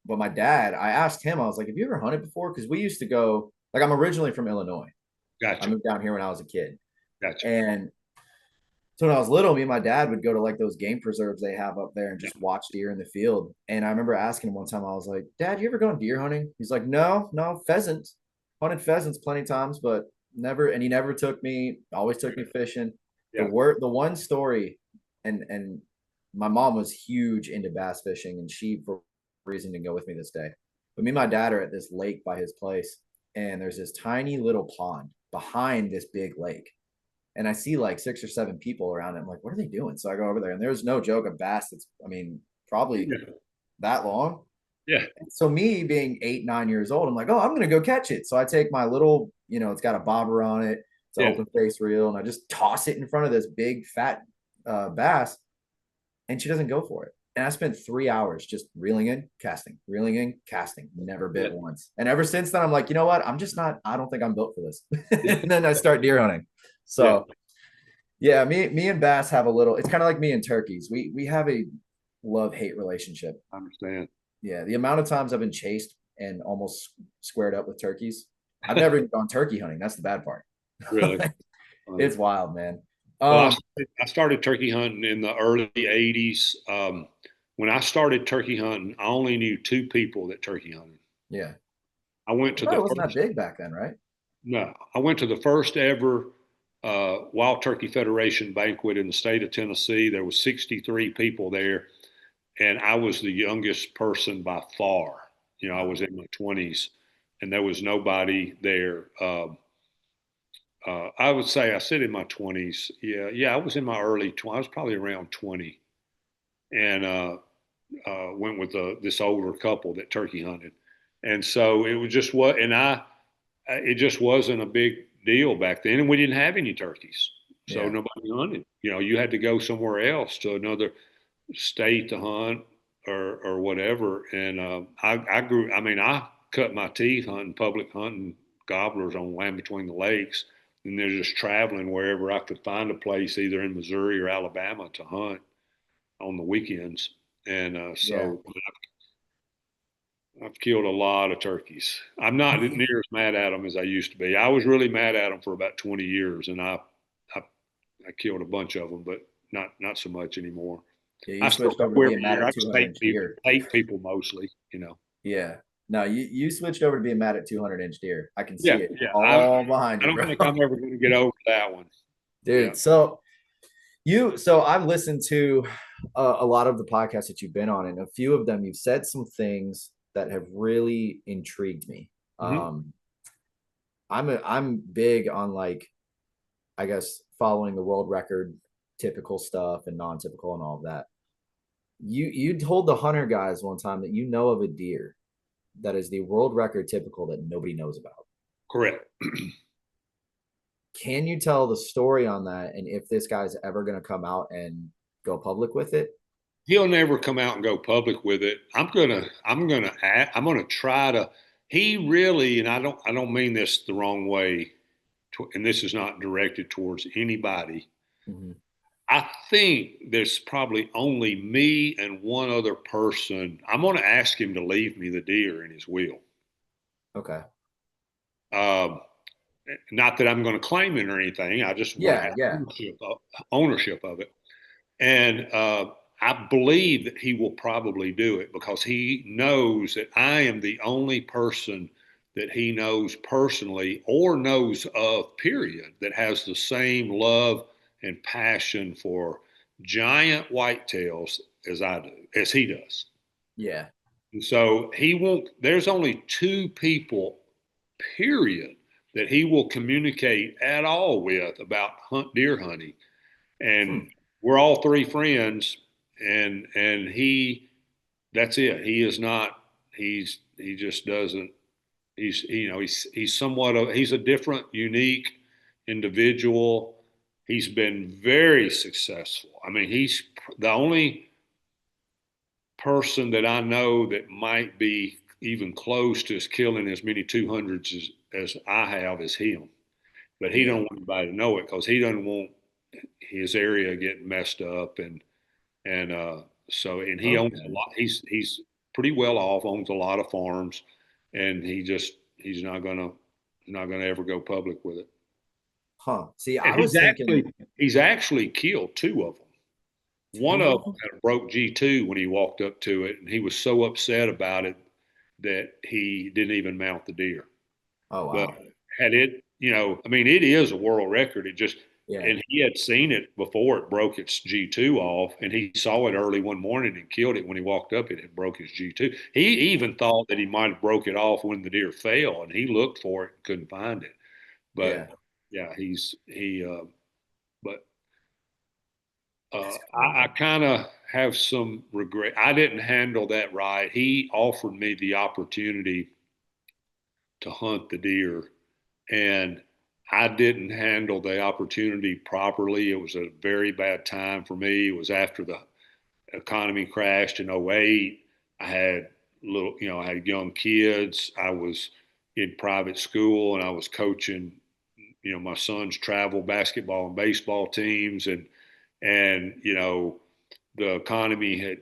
but my dad, I asked him, I was like, have you ever hunted before? Because we used to go, like I'm originally from Illinois. I gotcha, moved down here when I was a kid. gotcha. And so when I was little, me and my dad would go to like those game preserves they have up there and Yeah, just watch deer in the field. And I remember asking him one time, I was like, Dad, you ever gone deer hunting? He's like, no, no, pheasant. Hunted pheasants plenty of times, but never, and he never took me, always took me fishing. yeah, The one story, and my mom was huge into bass fishing, and she for reason didn't go with me this day. But me and my dad are at this lake by his place, and there's this tiny little pond behind this big lake and I see like 6 or 7 people around it. I'm like, what are they doing? So I go over there, and there's no joke a bass that's, I mean, probably yeah, that long. yeah, So me being 8, 9 years old, I'm like, oh, I'm gonna go catch it. So I take my little, it's got a bobber on it, it's an yeah. open face reel, and I just toss it in front of this big fat bass, and she doesn't go for it. And I spent 3 hours just reeling in, casting, never Yeah. bit once. And ever since then, I'm like, you know what? I'm just not. I don't think I'm built for this. Yeah. And then I start deer hunting. Yeah. So yeah, me and bass have a little. It's kind of like me and turkeys. We have a love hate relationship. I understand. Yeah, the amount of times I've been chased and almost squared up with turkeys. I've never even gone turkey hunting. That's the bad part. Really. It's wild, man. Well, Um, I started turkey hunting in the early 80s. When I started turkey hunting, I only knew two people that turkey hunted. yeah, I went it to the probably wasn't that first, big back then, right? no, I went to the first ever Wild Turkey Federation banquet in the state of Tennessee. There was 63 people there, and I was the youngest person by far. I was Wow. in my 20s, and there was nobody there. I would say I said in my 20s. Yeah, I was in my early 20s. I was probably around 20, and went with this older couple that turkey hunted, and so it was just what, and it just wasn't a big deal back then, and we didn't have any turkeys, so Yeah, nobody hunted. You had to go somewhere else to another state to hunt or whatever, and I grew. I mean, I cut my teeth hunting public hunting gobblers on land between the lakes, and they're just traveling wherever I could find a place, either in Missouri or Alabama, to hunt on the weekends. And yeah. so I've killed a lot of turkeys. I'm not near as mad at them as I used to be. I was really mad at them for about 20 years, and I, I killed a bunch of them, but not so much anymore. Yeah, you I still switched over to go being every mad year. at I just 200 inch deer. hate people mostly. Yeah. No, you switched over to being mad at 200-inch deer. I can Yeah, see it yeah. all behind I you, don't bro. think I'm ever going to get over that one. Yeah. Dude, so I've listened to a lot of the podcasts that you've been on, and a few of them you've said some things that have really intrigued me. Hmm. I'm big on, like, I guess, following the world record typical stuff and non-typical and all of that. You told the hunter guys one time that you know of a deer that is the world record typical that nobody knows about. Correct. Can you tell the story on that, and if this guy's ever going to come out and go public with it? He'll never come out and go public with it. I'm gonna try to. He really, and I don't mean this the wrong way, and this is not directed towards anybody. Mm-hmm. I think there's probably only me and one other person. I'm going to ask him to leave me the deer in his will. Okay. Um, Not that I'm going to claim it or anything. I just want to Yeah, have yeah, ownership of it. And I believe that he will probably do it because he knows that I am the only person that he knows personally or knows of, period, that has the same love and passion for giant whitetails as he does. yeah. And so he won't, there's only two people, period, that he will communicate at all with about deer hunting, Hmm. and we're all three friends, and he, that's it. He is not. He just doesn't. He's somewhat of, he's a different, unique individual. He's been very successful. I mean, he's the only person that I know that might be even close to killing as many 200s as I have as him. But he Yeah. don't want anybody to know it because he doesn't want his area getting messed up, and he owns a Okay. lot. He's pretty well off, owns a lot of farms, and he's not gonna ever go public with it. Huh. See, And I was thinking he's actually killed two of them. One two of of them them. had a broke G2 when he walked up to it, and he was so upset about it that he didn't even mount the deer. Oh But wow. had it, I mean, it is a world record. Yeah. And he had seen it before it broke its G2 off, and he saw it early one morning and killed it. When he walked up, it had broke his G2. He even thought that he might have broke it off when the deer fell, and he looked for it and couldn't find it. But Yeah. yeah, but That's I crazy. kind of have some regret. I didn't handle that right. He offered me the opportunity to hunt the deer, and I didn't handle the opportunity properly. It was a very bad time for me. It was after the economy crashed in '08. I had I had young kids. I was in private school, and I was coaching, my son's travel basketball and baseball teams, and the economy had,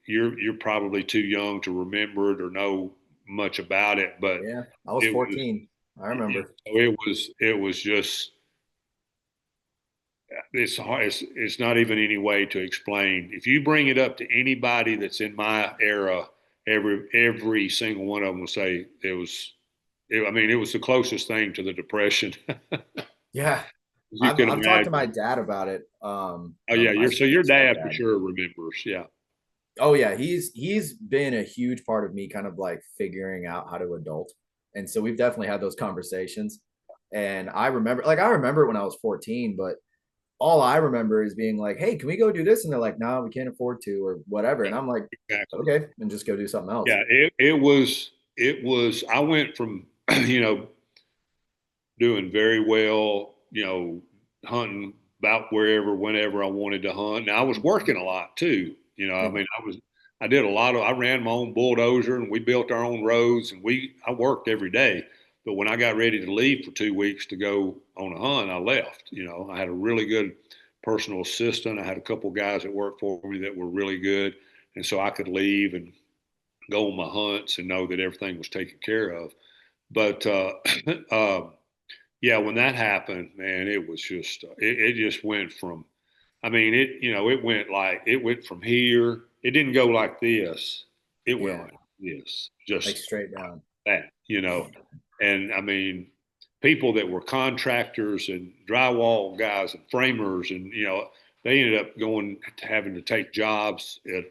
you're probably too young to remember it or know much about it, but Yeah, I was it was 14. I remember. it was just it's hard. It's not even any way to explain. If you bring it up to anybody that's in my era, every single one of them will say it was. I mean, it was the closest thing to the depression Yeah, you I've could I've talked to my imagine. dad about it. Oh yeah, My your dad for stepdad. sure remembers. Yeah, Oh yeah, he's been a huge part of me kind of like figuring out how to adult. And so we've definitely had those conversations. And I remember when I was 14, but all I remember is being like, "Hey, can we go do this?" And they're like, "No, we can't afford to," or whatever. And I'm like, exactly. "Okay," and just go do something else. Yeah, it was. I went from you know doing very well, hunting about wherever, whenever I wanted to hunt. Now I was working a lot too. I Yeah. mean, I did a lot of, I ran my own bulldozer and we built our own roads and I worked every day. But when I got ready to leave for 2 weeks to go on a hunt, I left. I had a really good personal assistant. I had a couple guys that worked for me that were really good. And so I could leave and go on my hunts and know that everything was taken care of. But uh, yeah, when that happened, man, it was just it just went from. I mean, it went from here. It didn't go like this. It went Yeah. like this, Like just straight down. that. And I mean, people that were contractors and drywall guys and framers, and they ended up having to take jobs at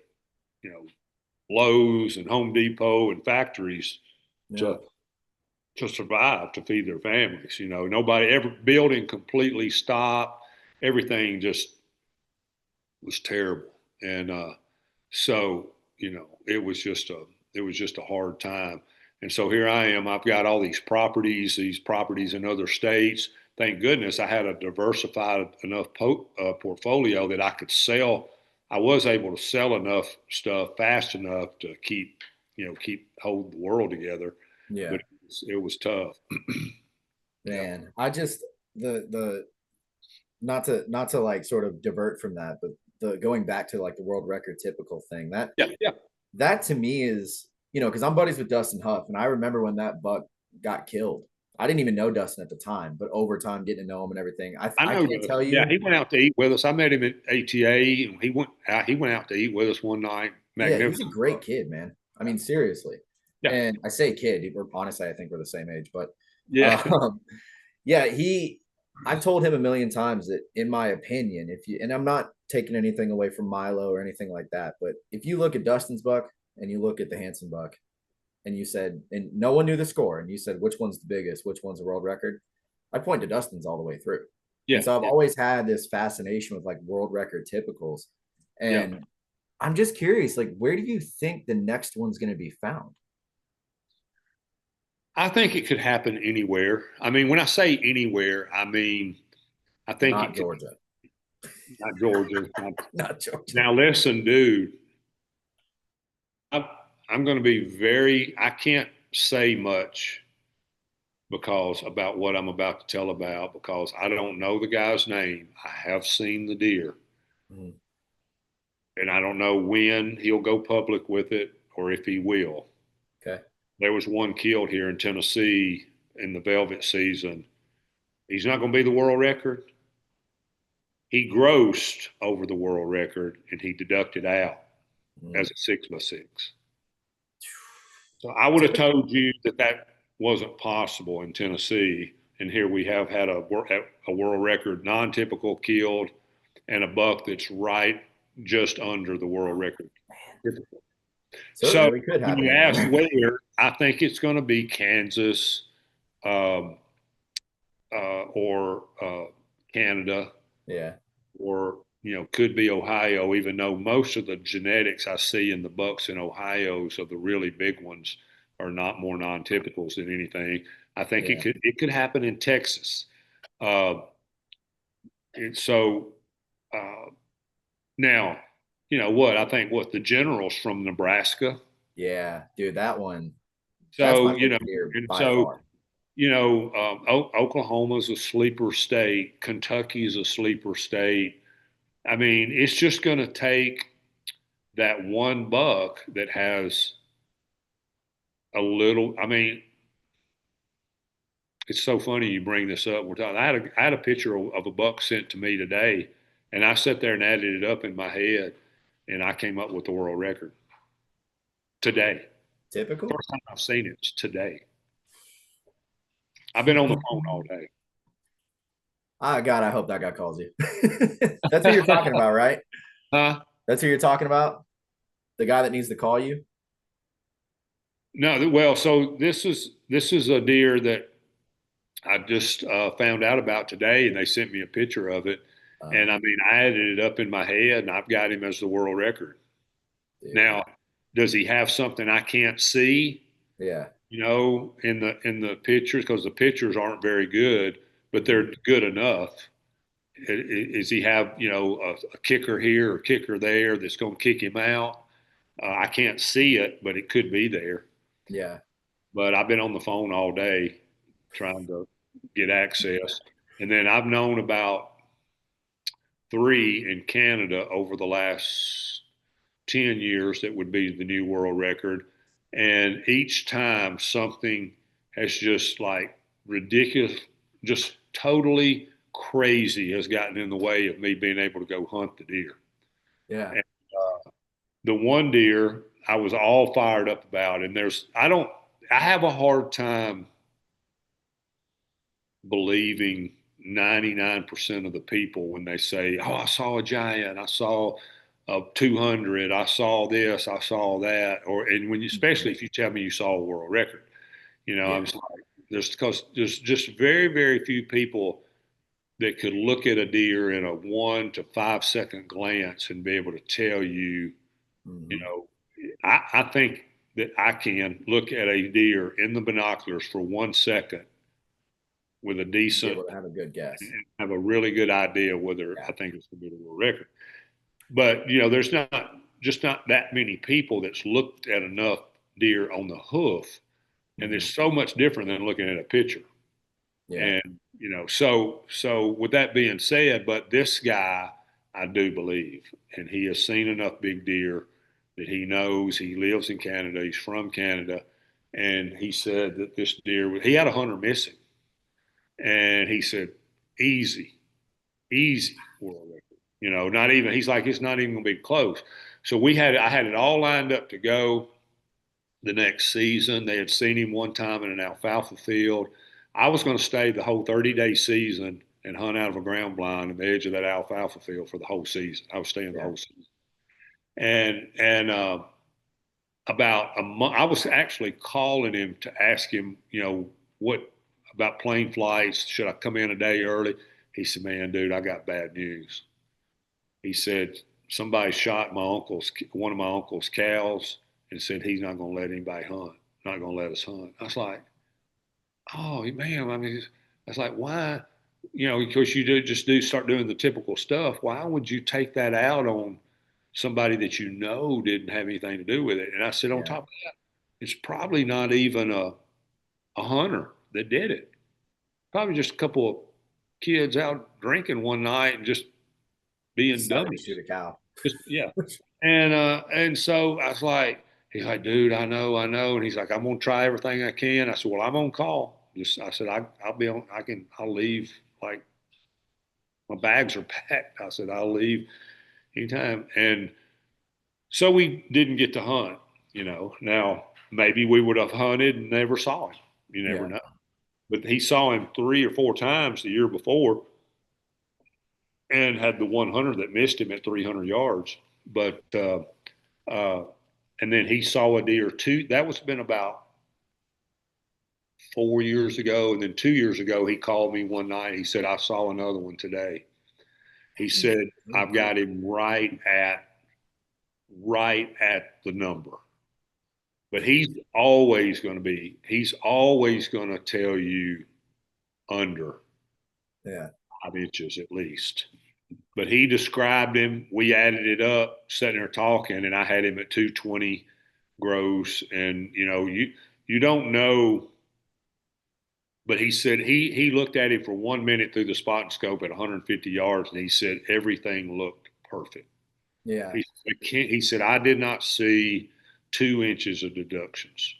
you know Lowe's and Home Depot and factories Yeah. to survive, to feed their families. Nobody ever building completely stopped. Everything just was terrible, and so it was just a hard time. And so here I am. I've got all these properties in other states. Thank goodness I had a diversified enough portfolio that I could sell. I was able to sell enough stuff fast enough to keep holding the world together, Yeah. but it was tough. Yeah. Man, I just the not to like sort of divert from that, but the going back to like the world record typical thing, that Yeah. Yeah. that to me is, because I'm buddies with Dustin Huff, and I remember when that buck got killed. I didn't even know Dustin at the time, but over time getting to know him and everything, I I I know. can't tell Yeah, you. he went out to eat with us. I met him at ATA, and he went out to eat with us one night. Yeah, he's a Magnificent. great kid, man. I mean, seriously. Yeah. And I say kid, we're honestly, I think we're the same age, but Yeah. um, yeah, I've told him a million times that, in my opinion, and I'm not taking anything away from Milo or anything like that, but if you look at Dustin's buck and you look at the Hanson buck, and you said, and no one knew the score, and you said, which one's the biggest, which one's a world record, I point to Dustin's all the way through. And Yeah. so I've Yeah. always had this fascination with like world record typicals. Yeah. And I'm just curious, like, where do you think the next one's going to be found? I think it could happen anywhere. I mean, when I say anywhere, I mean I think Not it could. Georgia. Not Georgia. Not Georgia. Now, listen, dude. I'm, I'm going to be very. I can't say much because about what I'm about to tell about because I don't know the guy's name. I have seen the deer. Mm, And I don't know when he'll go public with it or if he will. okay. There was one killed here in Tennessee in the velvet season. He's not going to be the world record. He grossed over the world record and he deducted out Mm. as a 6x6. So I would have Typical. told you that wasn't possible in Tennessee. And here we have had a world record non-typical killed and a buck that's right just under the world record. So it So really could when happen you ask anywhere. where, I think it's going to be Kansas um, or Canada, Yeah. or could be Ohio. Even though most of the genetics I see in the bucks in Ohio, so the really big ones, are not more non-typicals than anything. I think Yeah. it could happen in Texas. Uh, and so uh, now, what I think, what the generals from Nebraska. Yeah. Dude, that one, that's my So favorite deer and by so far. Oklahoma's a sleeper state. Kentucky's a sleeper state. I mean, it's just going to take that one buck that has a little, I mean, it's so funny you bring this up. I had a picture of a buck sent to me today, and I sat there and added it up in my head, and I came up with the world record today. Typical. First time I've seen it is today. I've been on the phone all day. Ah, God, I hope that guy calls you. That's who you're talking about, right? Huh? That's who you're talking about? The guy that needs to call you? No, well, so this is a deer that I just found out about today, and they sent me a picture of it. And I mean, I added it up in my head, and I've got him as the world record. Dude. Now, does he have something I can't see? Yeah. In the pictures, because the pictures aren't very good, but they're good enough. Is he have a kicker here or kicker there that's going to kick him out? I can't see it, but it could be there. Yeah. But I've been on the phone all day trying to get access, and then I've known about 3 in Canada over the last 10 years that would be the new world record. And each time something has just like ridiculous, just totally crazy has gotten in the way of me being able to go hunt the deer. Yeah. And the one deer I was all fired up about, and I have a hard time believing 99% of the people when they say, "Oh, I saw a giant, I saw a 200, I saw this, I saw that," and especially if you tell me you saw a world record, I Yeah. was like, because there's just very, very few people that could look at a deer in a 1 to 5 second glance and be able to tell you, you Mm-hmm. know, I think that I can look at a deer in the binoculars for 1 second with a Be decent able to have a good guess. and have a really good idea whether Yeah. I think it's going to be the world record. But there's not that many people that's looked at enough deer on the hoof, and Mm-hmm. there's so much different than looking at a picture. Yeah. And so with that being said, but this guy I do believe, and he has seen enough big deer that he knows. He lives in Canada. He's from Canada, and he said that this deer he had a hunter missing, and he said easy, easy world record. Not even he's like it's not even gonna be close. So I had it all lined up to go the next season. They had seen him one time in an alfalfa field. I was going to stay the whole 30-day season and hunt out of a ground blind at the edge of that alfalfa field for the whole season. I was staying the Yeah. whole season. And about a month, I was actually calling him to ask him, what about plane flights? Should I come in a day early? He said, "Man, dude, I got bad news." He said, "Somebody shot one of my uncle's cows and said he's not going to let anybody hunt, not going to let us hunt." I was like, "Oh, man, I mean, I was like, why? Because you start doing the typical stuff. Why would you take that out on somebody that didn't have anything to do with it?" And I said, on Yeah. top of that, it's probably not even a hunter that did it. Probably just a couple of kids out drinking one night and just being Decided to dummies. shoot a cow. Just, yeah. And so I was like, he's like, "Dude, I know." And he's like, "I'm gonna try everything I can." I said, "Well, I'm on call." I said, I'll be on. I'll leave. Like my bags are packed. I said, "I'll leave anytime." And so we didn't get to hunt. Now maybe we would have hunted and never saw him. You never Yeah. know. But he saw him 3 or 4 times the year before, and had the 100 that missed him at 300 yards. But uh, and then he saw a deer two. That was been about 4 years ago, and then 2 years ago he called me one night. He said, "I saw another one today." He said, "I've got him right at the number." But he's always going to tell you under Yeah. 5 inches at least. But he described him. We added it up, sitting there talking, and I had him at 220 gross. And you don't know, but he said he looked at him for 1 minute through the spot and scope at 150 yards, and he said everything looked perfect. Yeah. He said, I did not see 2 inches of deductions.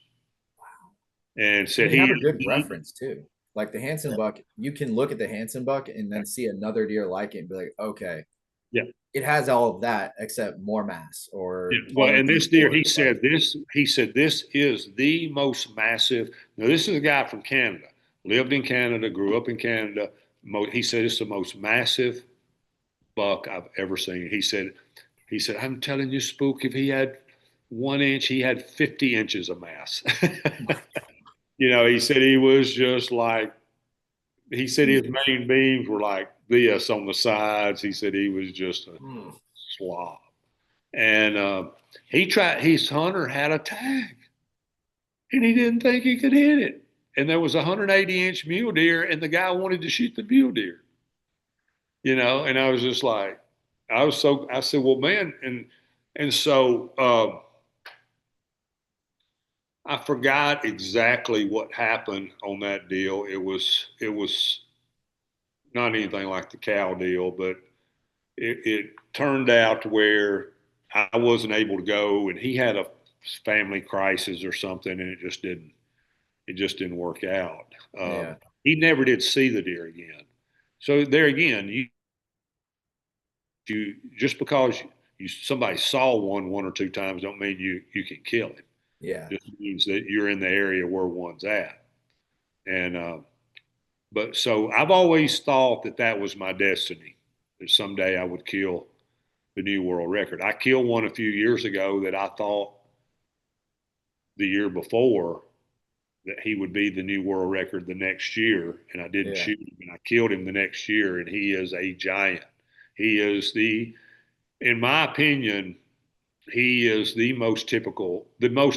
And And said you have he, a good reference too. Like the Hanson buck, you can look at the Hanson buck and then see another deer like it and be like, okay, yeah, it has all of that except more mass yeah. or Well, taller and this feet deer, or like, he said, this is the most massive. Now, this is a guy from Canada, lived in Canada, grew up in Canada. He said it's the most massive buck I've ever seen. He said, I'm telling you, Spook, if he had 1 inch, he had 50 inches of mass. He said he was just like, he said his Jesus. main beams were like this on the sides. He said he was just a Hmm. slob. And his hunter had a tag and he didn't think he could hit it. And there was a 180-inch mule deer and the guy wanted to shoot the mule deer, and I was just like, I said, well, man. And so, I forgot exactly what happened on that deal. It was not anything like the cow deal, but it turned out to where I wasn't able to go, and he had a family crisis or something, and it just didn't work out. Yeah. He never did see the deer again. So there again, you just because somebody saw one or two times don't mean you can kill him. Yeah. Just means that you're in the area where one's at. And but so I've always thought that was my destiny, that someday I would kill the new world record. I killed one a few years ago that I thought the year before that he would be the new world record the next year, and I didn't Yeah. shoot him, and I killed him the next year, and he is a giant. He is in my opinion, he is the most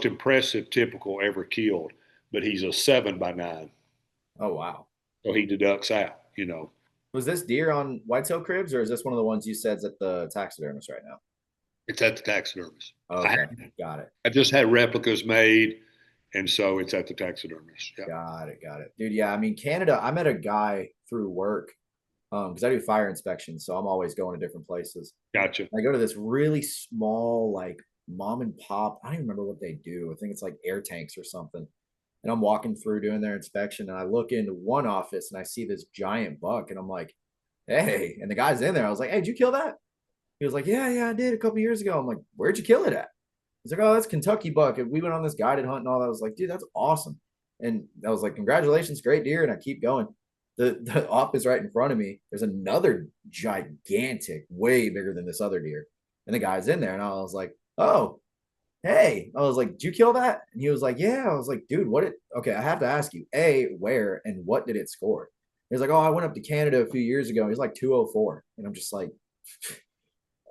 impressive typical ever killed, but he's a 7 by 9. Oh, wow. So he deducts out. Was this deer on Whitetail Cribs or is this one of the ones you said's at the taxidermist right now? It's at the taxidermist. I, Okay. Got it. I just had replicas made, and so it's at the taxidermist. Yeah. Got it. Got it. Dude, yeah. I mean, Canada, I met a guy through work because I do fire inspections. So I'm always going to different places. Gotcha. I go to this really small, like mom and pop. I don't even remember what they do. I think it's like air tanks or something. And I'm walking through doing their inspection, and I look into one office and I see this giant buck, and I'm like, "Hey!" And the guy's in there. I was like, "Hey, did you kill that?" He was like, "Yeah, yeah, I did a couple years ago." I'm like, "Where'd you kill it at?" He's like, "Oh, that's Kentucky buck." And we went on this guided hunt and all that. I was like, "Dude, that's awesome." And I was like, "Congratulations, great deer!" And I keep going. The office right in front of me, there's another gigantic, way bigger than this other deer, and the guy's in there, and I was like, "Oh, hey." I was like, "Did you kill that?" And he was like, "Yeah." I was like, "Dude, what it okay, I have to ask you, A, where and what did it score?" He's like, "Oh, I went up to Canada a few years ago." He's like 204. And I'm just like,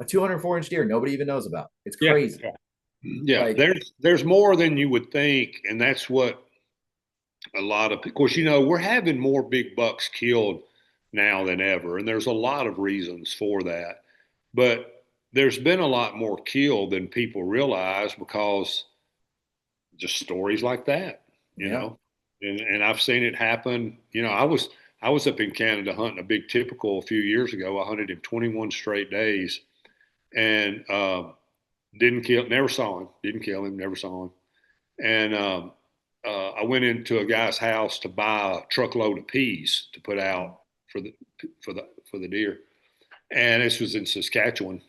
a 204-inch deer nobody even knows about. It's Yeah. crazy. Yeah. Yeah. Like, There's more than you would think, and that's what of course, we're having more big bucks killed now than ever, and there's a lot of reasons for that. But there's been a lot more killed than people realize because just stories like that, you yeah. know. And I've seen it happen. I was up in Canada hunting a big typical a few years ago. I hunted him 21 straight days and didn't kill, never saw him, didn't kill him, never saw him. And I went into a guy's house to buy a truckload of peas to put out for the deer, and this was in Saskatchewan.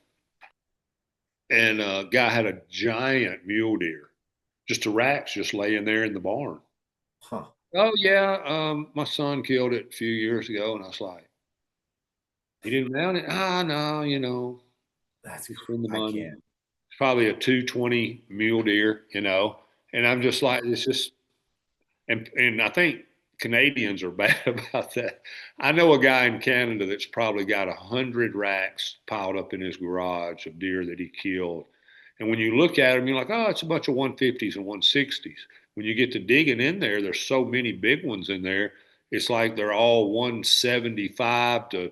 And a guy had a giant mule deer, just a racks, just laying there in the barn. Huh. Oh yeah, my son killed it a few years ago, and I was like, he didn't mount it. Ah, no, That's you spend the I money. can't. It's probably a 220 mule deer. And I'm just like, it's just, and I think Canadians are bad about that. I know a guy in Canada that's probably got 100 racks piled up in his garage of deer that he killed. And when you look at them, you're like, oh, it's a bunch of 150s and 160s. When you get to digging in there, there's so many big ones in there. It's like they're all 175 to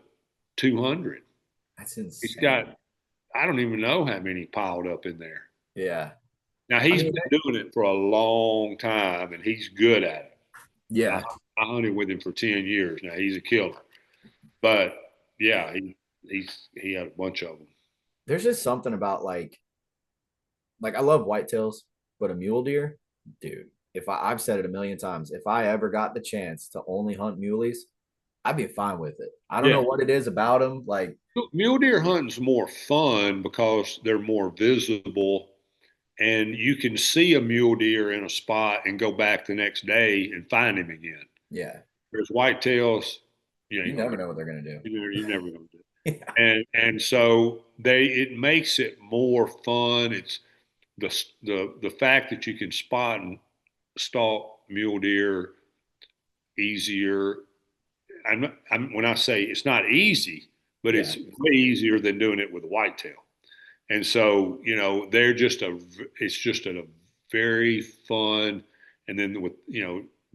200. That's He's insane. got, I don't even know how many piled up in there. Yeah. Now I he's mean, been doing it for a long time and he's good at it. I, yeah. I hunted with him for 10 years. Now he's a killer. But yeah, he had a bunch of them. there's just something about like I love whitetails, but a mule deer, dude. If I've said it a million times, if I ever got the chance to only hunt muleys, I'd be fine with it. I don't know Yeah. what it is about them. Like, Mule deer hunting's more fun because they're more visible and you can see a mule deer in a spot and go back the next day and find him again. yeah, Whereas whitetails, you you ain't gonna never do. know what they're gonna do. You never gonna do. Yeah, And so it makes it more fun. It's the fact that you can spot and stalk mule deer easier. When I say it's not easy, but yeah, it's way easier than doing it with whitetail. And so, they're it's just a very fun, and then with,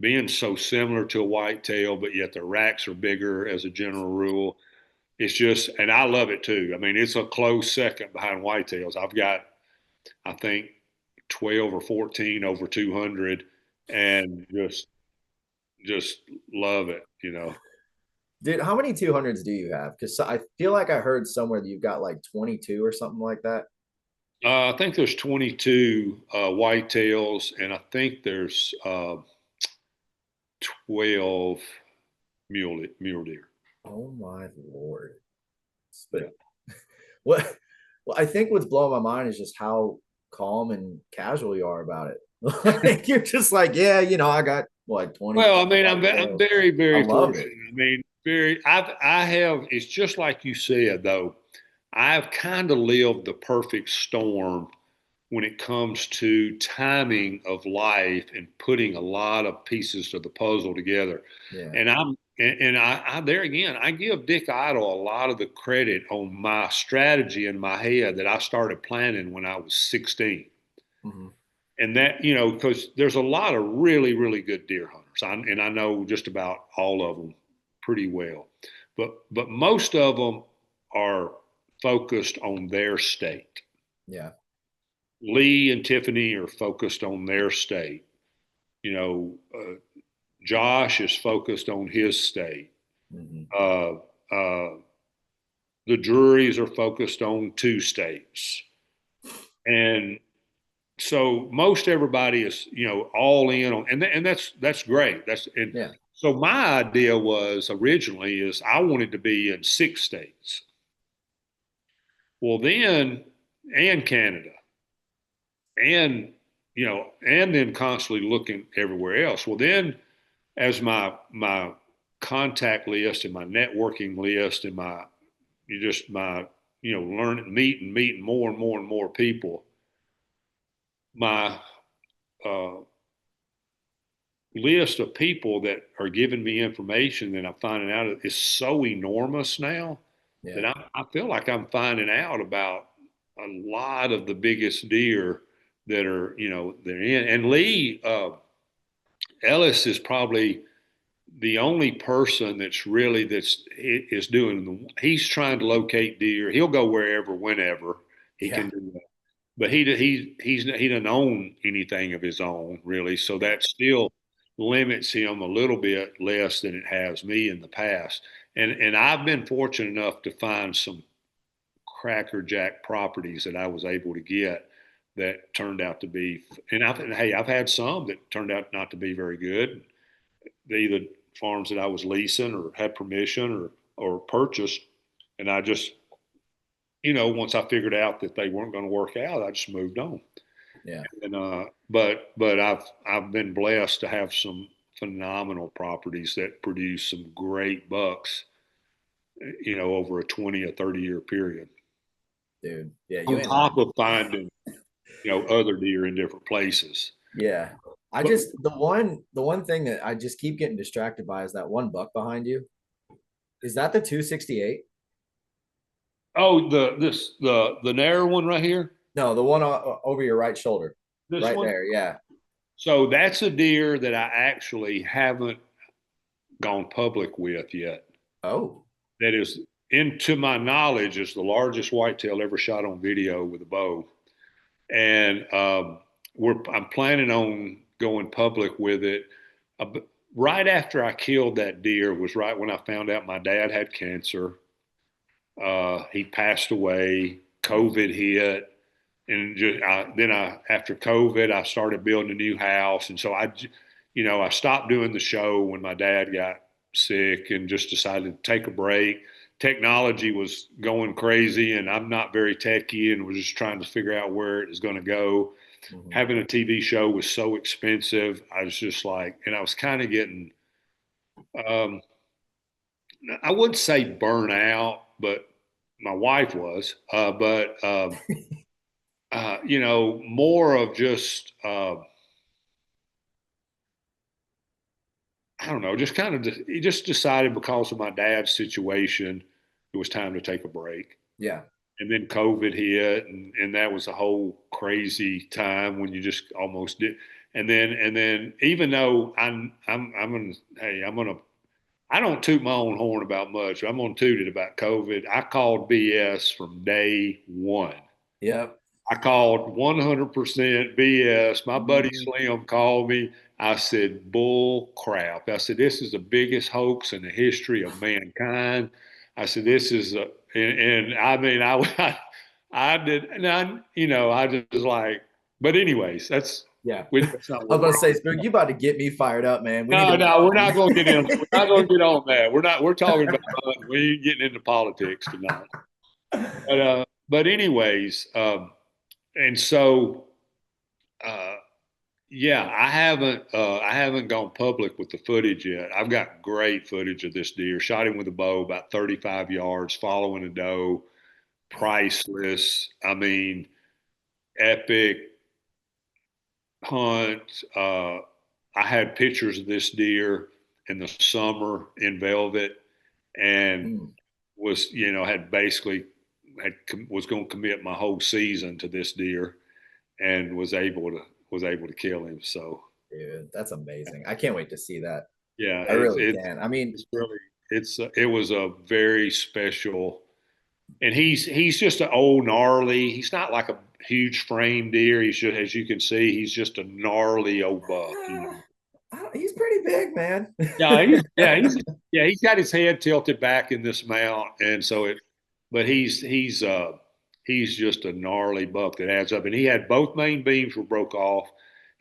being so similar to a whitetail, but yet the racks are bigger as a general rule. It's just, and I love it too. I mean, it's a close second behind whitetails. I've got, I think, 12 or 14 over 200 and just love it. dude. How many 200s do you have? Because I feel like I heard somewhere that you've got like 22 or something like that. I think there's 22 whitetails, and I think there's 12 mule deer. Oh my lord! Yeah. But what? Well, I think what's blowing my mind is just how calm and casual you are about it. Like you're just like, yeah, I got what 20. Well, I mean, I'm very, I very love fortunate. it. I mean, I have. It's just like you said, though. I've kind of lived the perfect storm when it comes to timing of life and putting a lot of pieces of the puzzle together. Yeah. And I there again, I give Dick Idle a lot of the credit on my strategy in my head that I started planning when I was 16. Hmm. And that, because there's a lot of really, really good deer hunters, and I know just about all of them pretty well, but most of them are focused on their state. Yeah. Lee and Tiffany are focused on their state. You know, Josh is focused on his state. Hmm. Uh, uh, the Druries are focused on two states, and so most everybody is all in on, and that's great. And Yeah. so my idea was originally is I wanted to be in 6 states. Well, then and Canada, and and then constantly looking everywhere else. Well, then as my contact list and my networking list and my you just my learning meeting more and more and more people, my uh, list of people that are giving me information that I'm finding out is so enormous now that Yeah. I feel like I'm finding out about a lot of the biggest deer that are they're in. And Lee Ellis is probably the only person that's is doing he's trying to locate deer. He'll go wherever, whenever he Yeah. can do that. But he doesn't own anything of his own really, so Yeah. that still limits him a little bit less than it has me in the past. And I've been fortunate enough to find some crackerjack properties that I was able to get that turned out to be. I've had some that turned out not to be very good. They either farms that I was leasing or had permission or purchased, and I just once I figured out that they weren't going to work out, I just moved on. Yeah. And but I've been blessed to have some phenomenal properties that produce some great bucks, over a 20 or 30 year period. Dude. Yeah. You On ain't top lying. of finding, other deer in different places. Yeah. I But just the one thing that I just keep getting distracted by is that one buck behind you. Is that the 268? oh, the narrow one right here, No, the one over your right shoulder. this Right one. there. Yeah. So that's a deer that I actually haven't gone public with yet. Oh. That is, into my knowledge, is the largest whitetail ever shot on video with a bow. And I'm planning on going public with it. Right after I killed that deer was right when I found out my dad had cancer. He passed away COVID hit, and then after COVID, I started building a new house, and so I stopped doing the show when my dad got sick, and just decided to take a break. Technology was going crazy, and I'm not very techy, and was just trying to figure out where it was going to go. Mhm. Having a TV show was so expensive. I was just like, and I was kind of getting, um, I wouldn't say burn out, but my wife was, more of just, I don't know, just kind of, he just decided because of my dad's situation, it was time to take a break. Yeah. And then COVID hit, and that was a whole crazy time when you just almost did. And then even though I'm gonna, hey, I don't toot my own horn about much. I'm gonna toot it about COVID. I called BS from day one. Yep. I called 100% BS. My buddy Mhm. Slim called me. I said, bull crap. I said, this is the biggest hoax in the history of mankind. I said, this is and I mean, I did, and I just was like, but anyways, Yeah. that's not I was what about to we're say, on. Spook, you about to get me fired up, man. We need to No, be no, we're talking. not going to get in. We're not going to get on that. We're talking about hunting. We ain't getting into politics tonight. But anyways, and so, uh, yeah, I haven't gone public with the footage yet. I've got great footage of this deer. Shot him with a bow about 35 yards, following a doe, priceless. I mean, epic hunt. I had pictures of this deer in the summer in velvet, and Mm. had basically was going to commit my whole season to this deer, and was able to kill him. So Dude, that's amazing. I can't wait to see that. yeah, I really can. I mean, it's really it was a very special, and he's just an old gnarly. He's not like a huge frame deer. He's just, as you can see, he's just a gnarly old buck. he's pretty big, man. He's got his head tilted back in this mount, and so but he's just a gnarly buck that adds up. And he had both main beams were broke off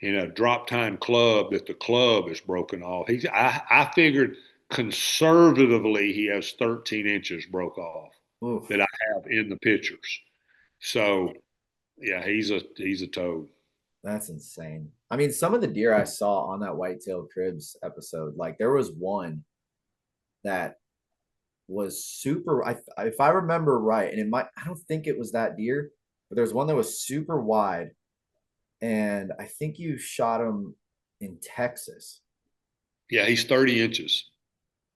in a drop tine club that the club is broken off. I figured conservatively he has 13 inches broke off Oof, that I have in the pictures. So yeah, he's a toad. that's insane. I mean, some of the deer I saw on that whitetail cribs episode, like there was one that was super. If I remember right, and it might, I don't think it was that deer, but there's one that was super wide, and I think you shot him in Texas. Yeah, he's 30 inches.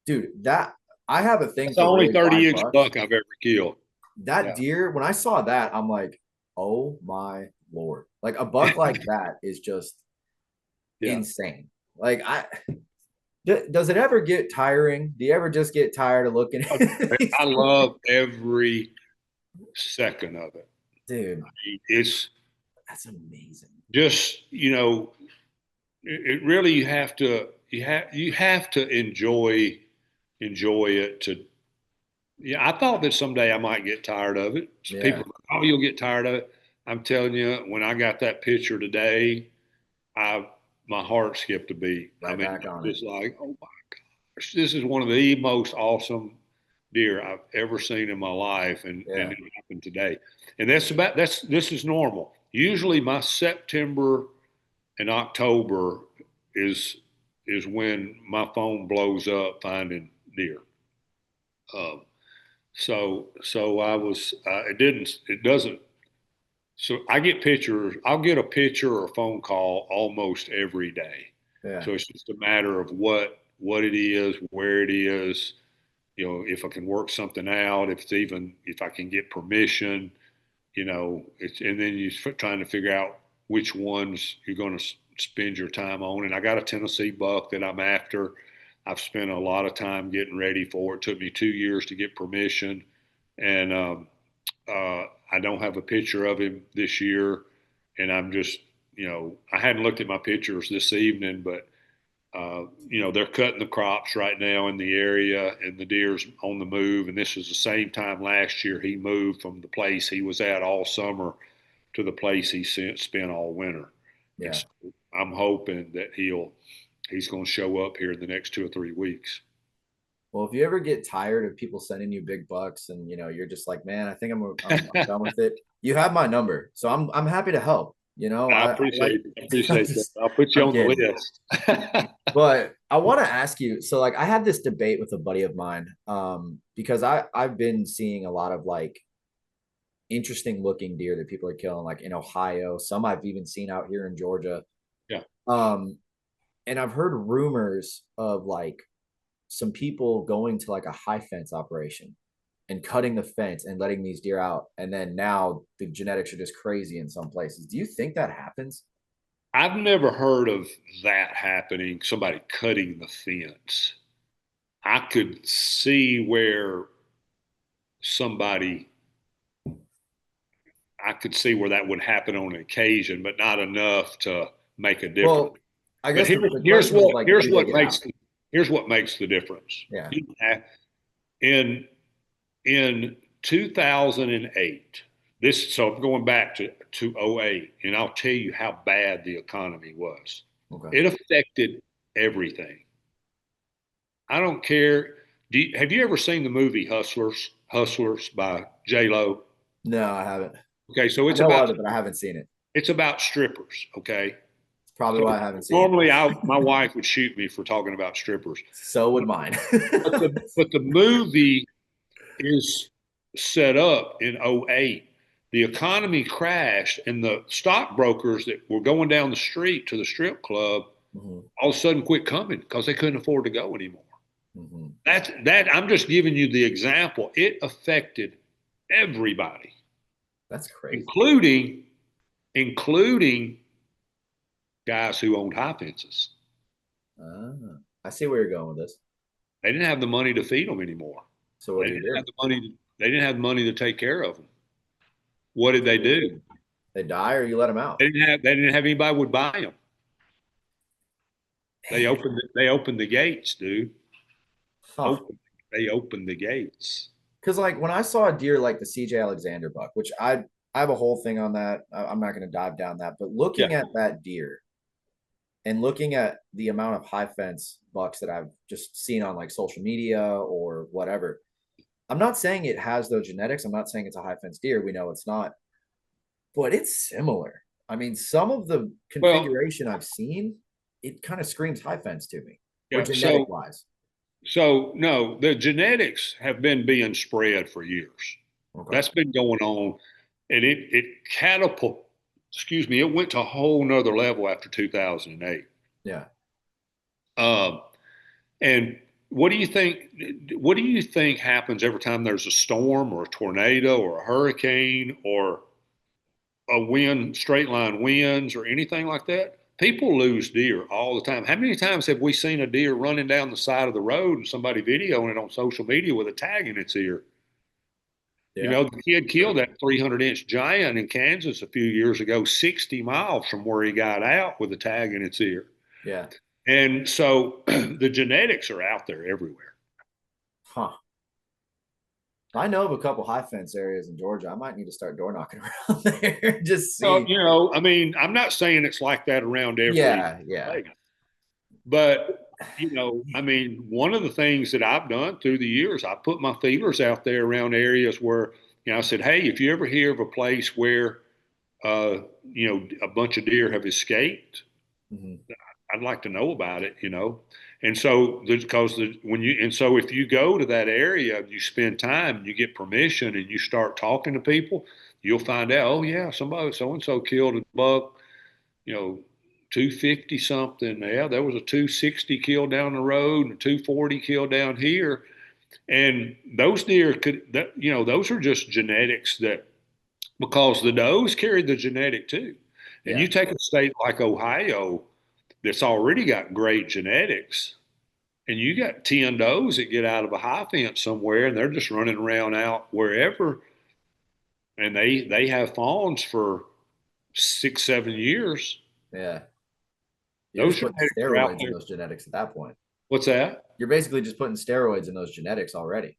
Dude, that I have a thing That's the for only really wide 30-inch bucks. buck I've ever killed. That Yeah. deer, when I saw that, I'm like, oh my Lord. Like a buck like that is just Yeah. insane. Like does it ever get tiring? Do you ever just get tired of looking Oh, at these I things? love every second of it. Dude, It's that's amazing. just, it really, you have to enjoy it to. Yeah, I thought that someday I might get tired of it. So people Yeah, are like, oh, you'll get tired of it. I'm telling you, when I got that picture today, I my heart skipped a beat. I right mean, back on it. it's like, oh my gosh, this is one of the most awesome deer I've ever seen in my life, and Yeah. it happened today. And this is normal. Usually, my September and October is is when my phone blows up finding deer. Um, so I was it doesn't. So I get pictures. I'll get a picture or a phone call almost every day. Yeah. So it's just a matter of what it is, where it is, if I can work something out, if I can get permission, and then you're trying to figure out which ones you're going to spend your time on. And I got a Tennessee buck that I'm after. I've spent a lot of time getting ready for it. It took me 2 years to get permission, and I don't have a picture of him this year. And I'm just, I hadn't looked at my pictures this evening, but They're cutting the crops right now in the area, and the deer's on the move. And this was the same time last year he moved from the place he was at all summer to the place he spent all winter. And Yeah. so I'm hoping that he's going to show up here in the next 2 or 3 weeks. Well, if you ever get tired of people sending you big bucks and you're just like, man, I think I'm done with it. You have my number, so I'm happy to help. I I like appreciate it. I appreciate that. I'll put you I'm on the kidding. list. But I want to ask you, so like I had this debate with a buddy of mine, because I've been seeing a lot of like interesting looking deer that people are killing, like in Ohio. Some I've even seen out here in Georgia. Yeah. And I've heard rumors of like some people going to like a high fence operation and cutting the fence and letting these deer out. And then now the genetics are just crazy in some places. Do you think that happens? I've never heard of that happening, somebody cutting the fence. I could see where somebody, I could see where that would happen on an occasion, but not enough to make a difference. Well, I But guess the question is like, do they get out? here's what makes the difference. Yeah. In in 2008, so I'm going back to '08, and I'll tell you how bad the economy was. Okay. It affected everything. I don't care. Have you ever seen the movie Hustlers? Hustlers by J Lo. No, I haven't. Okay, so I know of it, but I haven't seen it. it's about strippers. Okay, It's probably so why I haven't seen normally it. my wife would shoot me for talking about strippers. So would mine. But the movie is set up in '08. The economy crashed, and the stockbrokers that were going down the street to the strip club Mhm, all of a sudden quit coming because they couldn't afford to go anymore. mhm. That I'm just giving you the example. It affected everybody, That's crazy. including guys who owned high fences. I see where you're going with this. They didn't have the money to feed them anymore. So what They do you didn't do? have the money. They didn't have the money to take care of them. What did they do? They die or you let them out? They didn't have anybody would buy them. They opened the gates, dude. Huh. Open. They opened the gates. Because like when I saw a deer like the CJ Alexander buck, which I have a whole thing on that. I'm not going to dive down that, but Yeah. looking at that deer and looking at the amount of high fence bucks that I've just seen on like social media or whatever, I'm not saying it has those genetics. I'm not saying it's a high fence deer. We know it's not, but it's similar. I mean, some of the Well, configuration I've seen, it kind of screams high fence to me, or yeah. genetic wise. So no, the genetics have been being spread for years. Okay. That's been going on, and it catapult. Excuse me. It went to a whole nother level after 2008. Yeah. Um, and what do you think? What do you think happens every time there's a storm or a tornado or a hurricane or a wind, straight line winds or anything like that? People lose deer all the time. How many times have we seen a deer running down the side of the road and somebody videoing it on social media with a tag in its ear? Yeah. The kid killed that 300-inch giant in Kansas a few years ago, 60 miles from where he got out with a tag in its ear. Yeah. And so the genetics are out there everywhere. Huh. I know of a couple high fence areas in Georgia. I might need to start door knocking around there. Just So, see. I mean, I'm not saying it's like that around every Yeah. Yeah. place, but I mean, one of the things that I've done through the years, I put my feelers out there around areas where, I said, hey, if you ever hear of a place where, a bunch of deer have escaped, Mhm. I'd like to know about it. And so, if you go to that area, you spend time, you get permission, and you start talking to people, you'll find out, oh yeah, somebody so and so killed a buck, 250 something. Yeah, there was a 260 killed down the road and a 240 killed down here. And those deer those are just genetics that because the does carry the genetic too. And Yeah. you take a state like Ohio that's already got great genetics, and you got 10 does that get out of a high fence somewhere and they're just running around out wherever, and they have fawns for 6, 7 years. Yeah. You're Those just putting genetics are out steroids in there. those genetics at that point. What's that? You're basically just putting steroids in those genetics already. Like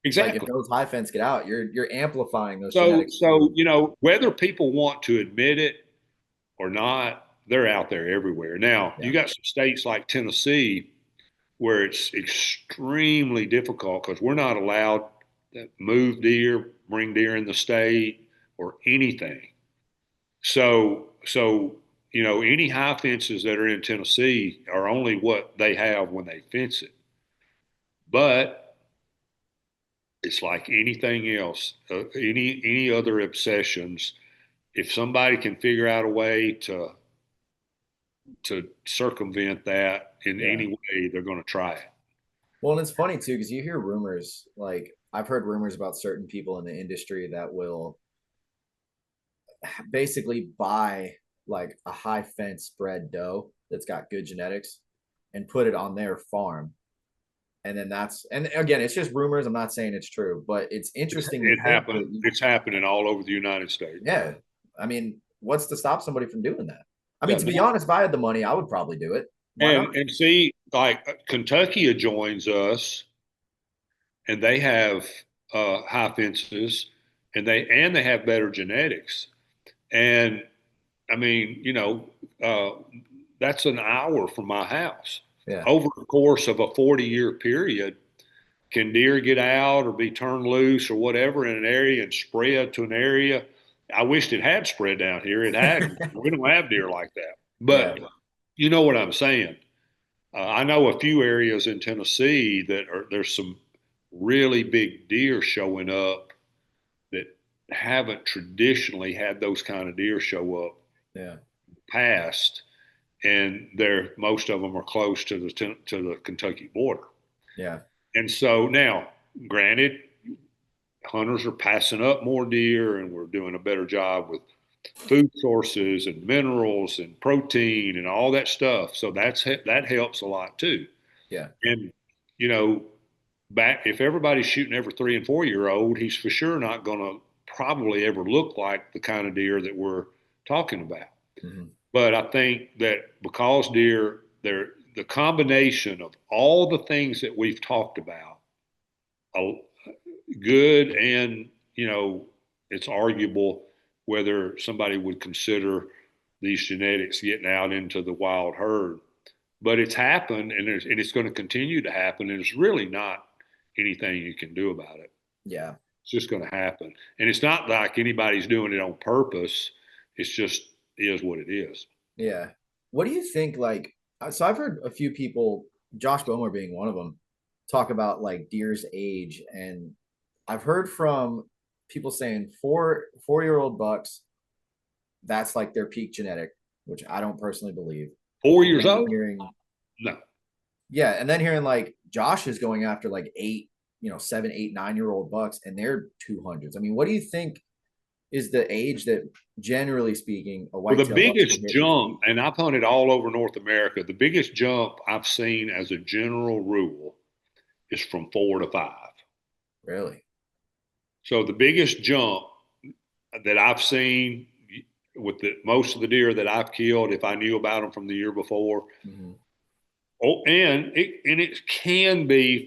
if Exactly. those high fence get out, you're amplifying those So, genetics. so you know, whether people want to admit it or not, they're out there everywhere. Now, Yeah. you got some states like Tennessee where it's extremely difficult because we're not allowed to move deer, bring deer in the state, or anything. So you know, any high fences that are in Tennessee are only what they have when they fence it. But it's like anything else, any other obsessions. If somebody can figure out a way to circumvent that in Yeah. any way, they're going to try it. Well, and it's funny too, because you hear rumors, like I've heard rumors about certain people in the industry that will basically buy like a high fence bred doe that's got good genetics and put it on their farm. And then and again, it's just rumors. I'm not saying it's true, but it's interesting to It think happened. that, It's happening all over the United States. yeah, I mean, what's to stop somebody from doing that? I mean, Yeah, to be honest, if I had the money, I would probably do it. Why not? and see, like Kentucky joins us, and they have high fences, and they have better genetics. And I mean, you know, that's an hour from my house. Yeah. Over the course of a 40-year period, can deer get out or be turned loose or whatever in an area and spread to an area? I wished it had spread down here. It had. We don't have deer like that. Yeah. But you know what I'm saying. I know a few areas in Tennessee that there's some really big deer showing up that haven't traditionally had those kind of deer show up Yeah. past, and they're most of them are close to the Kentucky border. Yeah. And so now, granted, hunters are passing up more deer, and we're doing a better job with food sources and minerals and protein and all that stuff. So that helps a lot too. Yeah. And you know, back if everybody's shooting every 3 and 4 year old, he's for sure not going to probably ever look like the kind of deer that we're talking about. Mhm. But I think that because deer, they're the combination of all the things that we've talked about, good and, you know, it's arguable whether somebody would consider these genetics getting out into the wild herd. But it's happened, and it's going to continue to happen, and there's really not anything you can do about it. Yeah. It's just going to happen, and it's not like anybody's doing it on purpose. It's just is what it is. Yeah. What do you think? Like, so I've heard a few people, Josh Bomer being one of them, talk about like deer's age, and I've heard from people saying 4 year old bucks, that's like their peak genetic, which I don't personally believe. 4 years And then old? hearing, No. yeah, and then hearing like Josh is going after like 7, 8, 9 year old bucks, and they're 200s. I mean, what do you think is the age that, generally speaking, a Well, the whitetail buck biggest can hit its jump, peak? and I've hunted all over North America, the biggest jump I've seen as a general rule is from 4 to 5. Really? So the biggest jump that I've seen with most of the deer that I've killed, if I knew about them from the year before, Mhm. oh, and it can be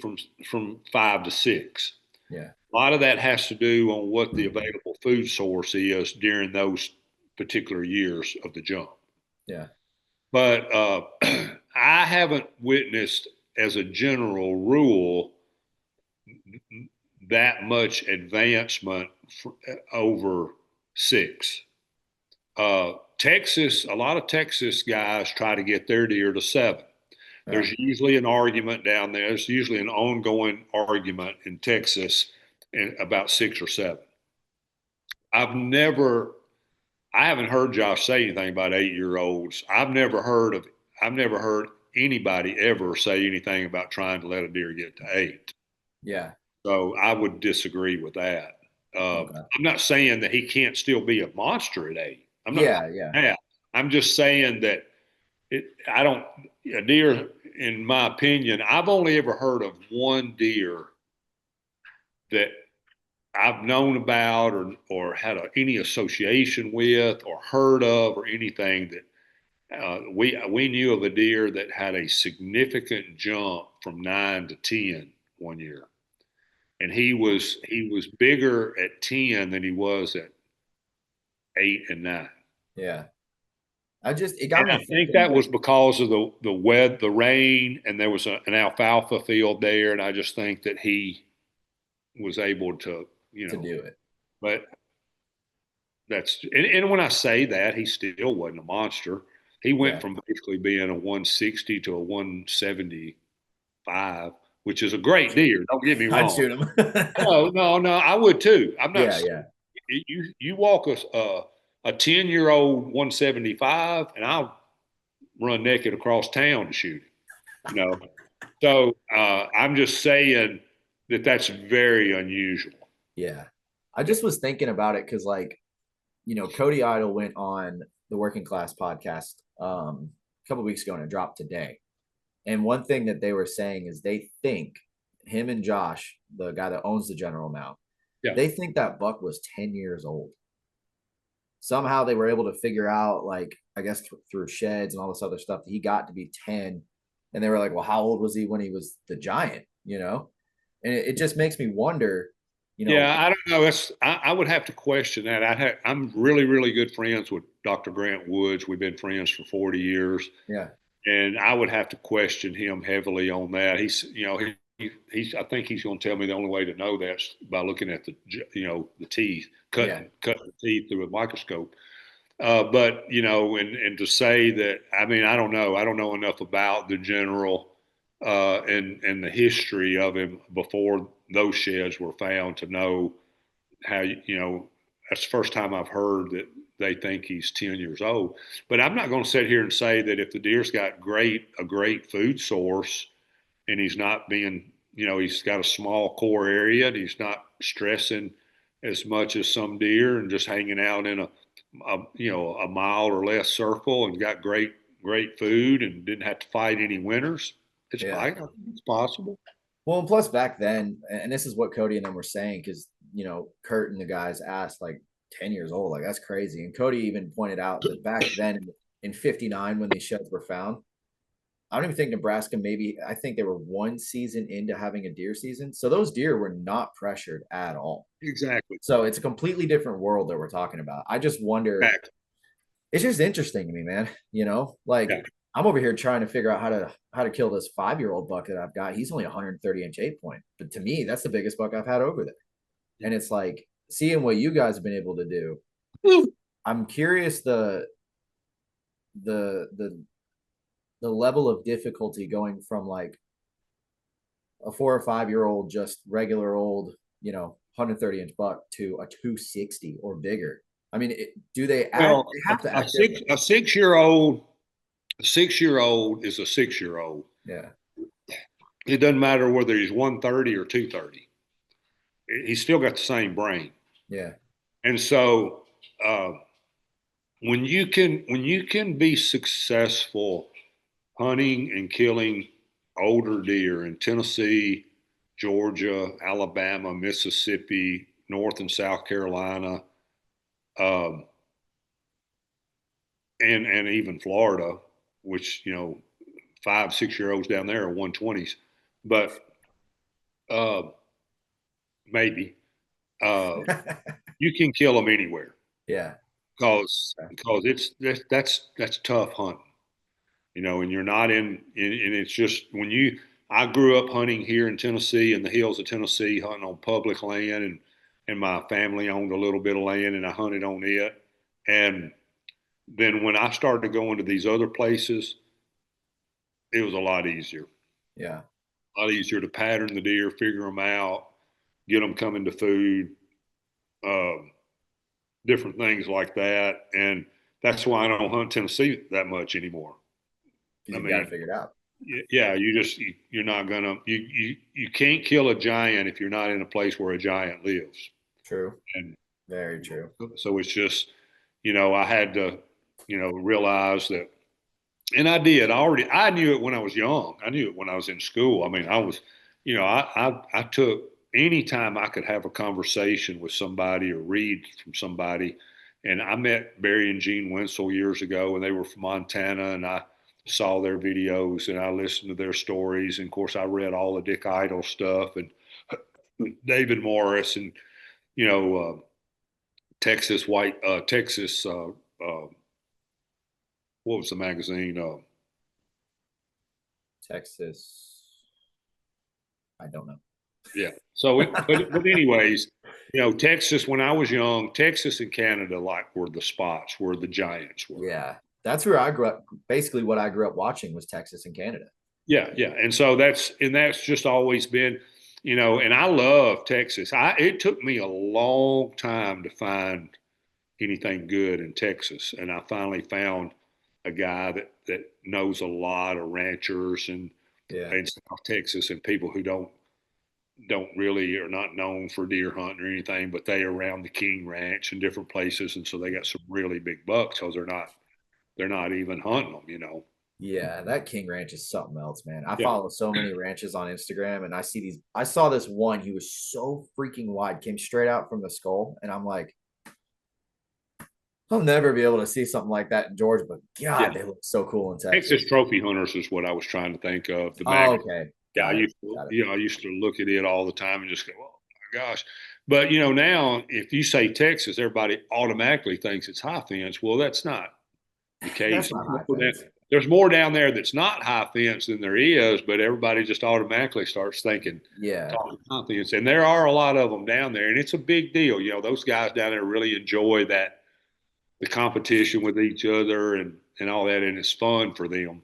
from 5 to 6. Yeah. A lot of that has to do on what the available food source is during those particular years of the jump. Yeah. But I haven't witnessed, as a general rule, that much advancement over 6. Texas, a lot of Texas guys try to get their deer to 7. Yeah. There's usually an argument down there. There's usually an ongoing argument in Texas about 6 or 7. I've never, I haven't heard Josh say anything about 8 year olds. I've never heard anybody ever say anything about trying to let a deer get to 8. Yeah. So I would disagree with that. Okay. I'm not saying that he can't still be a monster at 8. I'm not Yeah. saying Yeah. that. I'm just saying that I don't, a deer, in my opinion, I've only ever heard of one deer that I've known about or had any association with or heard of or anything that we knew of a deer that had a significant jump from 9 to 10 one year, and he was bigger at 10 than he was at 8 and 9. Yeah. It got And me I think thinking. that was because of the rain, and there was an alfalfa field there, and I just think that he was able to, To do it. but and when I say that, he still wasn't a monster. He went Yeah. from basically being a 160 to a 175, which is a great deer. Don't get me I'd wrong. shoot him. No, no, no. I would too. I'm not. Yeah, yeah. You walk a 10-year-old 175, and I'll run naked across town to shoot him. So I'm just saying that that's very unusual. Yeah. I just was thinking about it because, like, Cody Idle went on the Working Class podcast a couple weeks ago, and it dropped today. And one thing that they were saying is they think him and Josh, the guy that owns the General now, Yeah. they think that buck was 10 years old. Somehow they were able to figure out, like, I guess through sheds and all this other stuff, that he got to be 10. And they were like, well, how old was he when he was the giant, And it just makes me wonder, Yeah, I don't know. I would have to question that. I'm really, really good friends with Dr. Grant Woods. We've been friends for 40 years, yeah, and I would have to question him heavily on that. He's. I think he's going to tell me the only way to know that's by looking at the teeth, yeah, cutting the teeth through a microscope. But and to say that, I mean, I don't know. I don't know enough about the general and the history of him before those sheds were found to know how that's the first time I've heard that they think he's 10 years old. But I'm not going to sit here and say that if the deer's got a great food source and he's not being, he's got a small core area and he's not stressing as much as some deer and just hanging out in a mile or less circle and got great food and didn't have to fight any winners. yeah. I think it's possible. Well, and plus back then, and this is what Cody and them were saying, because Kurt and the guys asked, like, 10 years old, like, that's crazy. And Cody even pointed out that back then in '59, when these sheds were found, I don't even think Nebraska, maybe, I think they were one season into having a deer season. So those deer were not pressured at all. Exactly. So it's a completely different world that we're talking about. I just wonder, Exactly. it's just interesting to me, man. Like, Yeah. I'm over here trying to figure out how to kill this 5-year-old buck that I've got. He's only 130-inch 8-point, but to me, that's the biggest buck I've had over there. And it's like, seeing what you guys have been able to do. I'm curious the level of difficulty going from, like, a 4 or 5-year-old, just regular old, 130-inch buck to a 260 or bigger. I mean, do they act? Well, They have to a act different. 6-year-old, a 6-year-old is a 6-year-old. Yeah. It doesn't matter whether he's 130 or 230. He's still got the same brain. Yeah. And so when you can be successful hunting and killing older deer in Tennessee, Georgia, Alabama, Mississippi, North and South Carolina, um, and even Florida, which 5, 6-year-olds down there are 120s, but uh, maybe you can kill them anywhere Yeah. because that's tough hunting, and you're not and it's just I grew up hunting here in Tennessee in the hills of Tennessee, hunting on public land, and my family owned a little bit of land, and I hunted on it. And then when I started going to these other places, it was a lot easier. Yeah. A lot easier to pattern the deer, figure them out, get them coming to food, um, different things like that. And that's why I don't hunt Tennessee that much anymore. I You've got to mean, figure it out. yeah, you're not gonna you can't kill a giant if you're not in a place where a giant lives. True. And Very true. so it's just, I had to, realize that, and I did. I knew it when I was young. I knew it when I was in school. I mean, I was, I took any time I could have a conversation with somebody or read from somebody And I met Barry and Gene Wenzel years ago, and they were from Montana, and I saw their videos and I listened to their stories. And of course, I read all the Dick Idle stuff and David Morris and, you know, Texas, what was the magazine? Texas. I don't know. Yeah. So, but anyways, Texas, when I was young, Texas and Canada were the spots where the giants were. Yeah. That's where I grew up. Basically, what I grew up watching was Texas and Canada. Yeah. Yeah. And so that's just always been, and I love Texas. It took me a long time to find anything good in Texas. And I finally found a guy that knows a lot of ranchers and Yeah. in South Texas and people who don't really are not known for deer hunting or anything, but they are around the King Ranch and different places, and so they got some really big bucks because they're not even hunting them. Yeah, that King Ranch is something else, man. I Yeah, follow so many ranches on Instagram, and I see these. I saw this one. He was so freaking wide, came straight out from the skull, and I'm like, I'll never be able to see something like that in Georgia. But yeah. God, they look so cool in Texas. Texas Trophy Hunters is what I was trying to think of. The Oh, magazine. okay. Yeah, Got it. I used to look at it all the time and just go, oh my gosh. But now if you say Texas, everybody automatically thinks it's high fence. Well, that's not the case. That's not high fence. There's more down there that's not high fence than there is, but everybody just automatically starts thinking Yeah. high fence. And there are a lot of them down there, and it's a big deal. Those guys down there really enjoy the competition with each other and all that, and it's fun for them.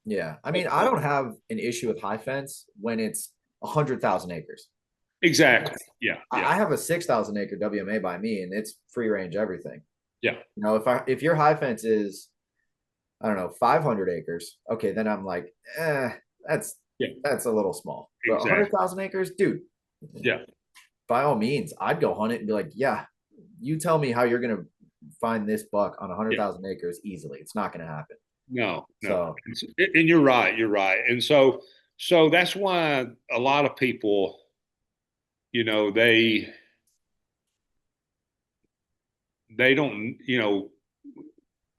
Yeah. I mean, I don't have an issue with high fence when it's 100,000 acres. Exactly. Yeah. I have a 6,000 acre WMA by me, and it's free range everything. Yeah. If your high fence is, I don't know, 500 acres, okay, then I'm like, that's a little small. But Exactly. 100,000 acres, dude. Yeah. By all means, I'd go hunt it and be like, yeah, you tell me how you're gonna find this buck on 100,000 acres easily. It's not gonna happen. No. So, and you're right. You're right. And so that's why a lot of people, they don't,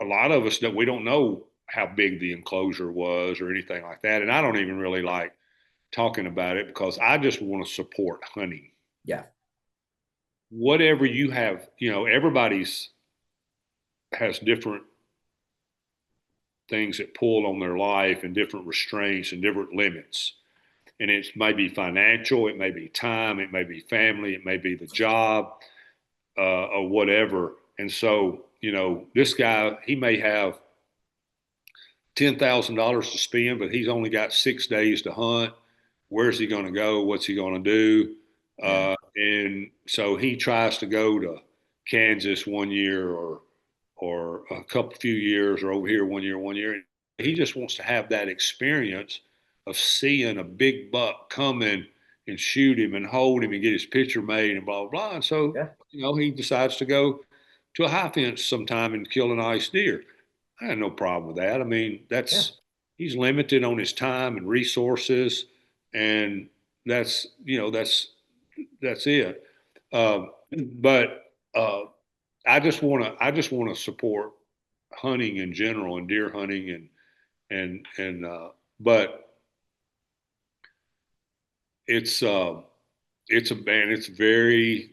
a lot of us we don't know how big the enclosure was or anything like that. And I don't even really like talking about it because I just want to support hunting. yeah. Whatever you have, everybody's has different things that pull on their life and different restraints and different limits. And it may be financial, it may be time, it may be family, it may be the job, or whatever. And so, this guy, he may have $10,000 to spend, but he's only got 6 days to hunt. Where's he going to go? What's he going to do? Yeah. And so he tries to go to Kansas one year or a few years or over here one year. He just wants to have that experience of seeing a big buck come in and shoot him and hold him and get his picture made and blah, blah, blah. And so, he decides to go to a high fence sometime and kill a nice deer. I had no problem with that. I mean, he's limited on his time and resources, and that's it. But I just want to support hunting in general and deer hunting but it's very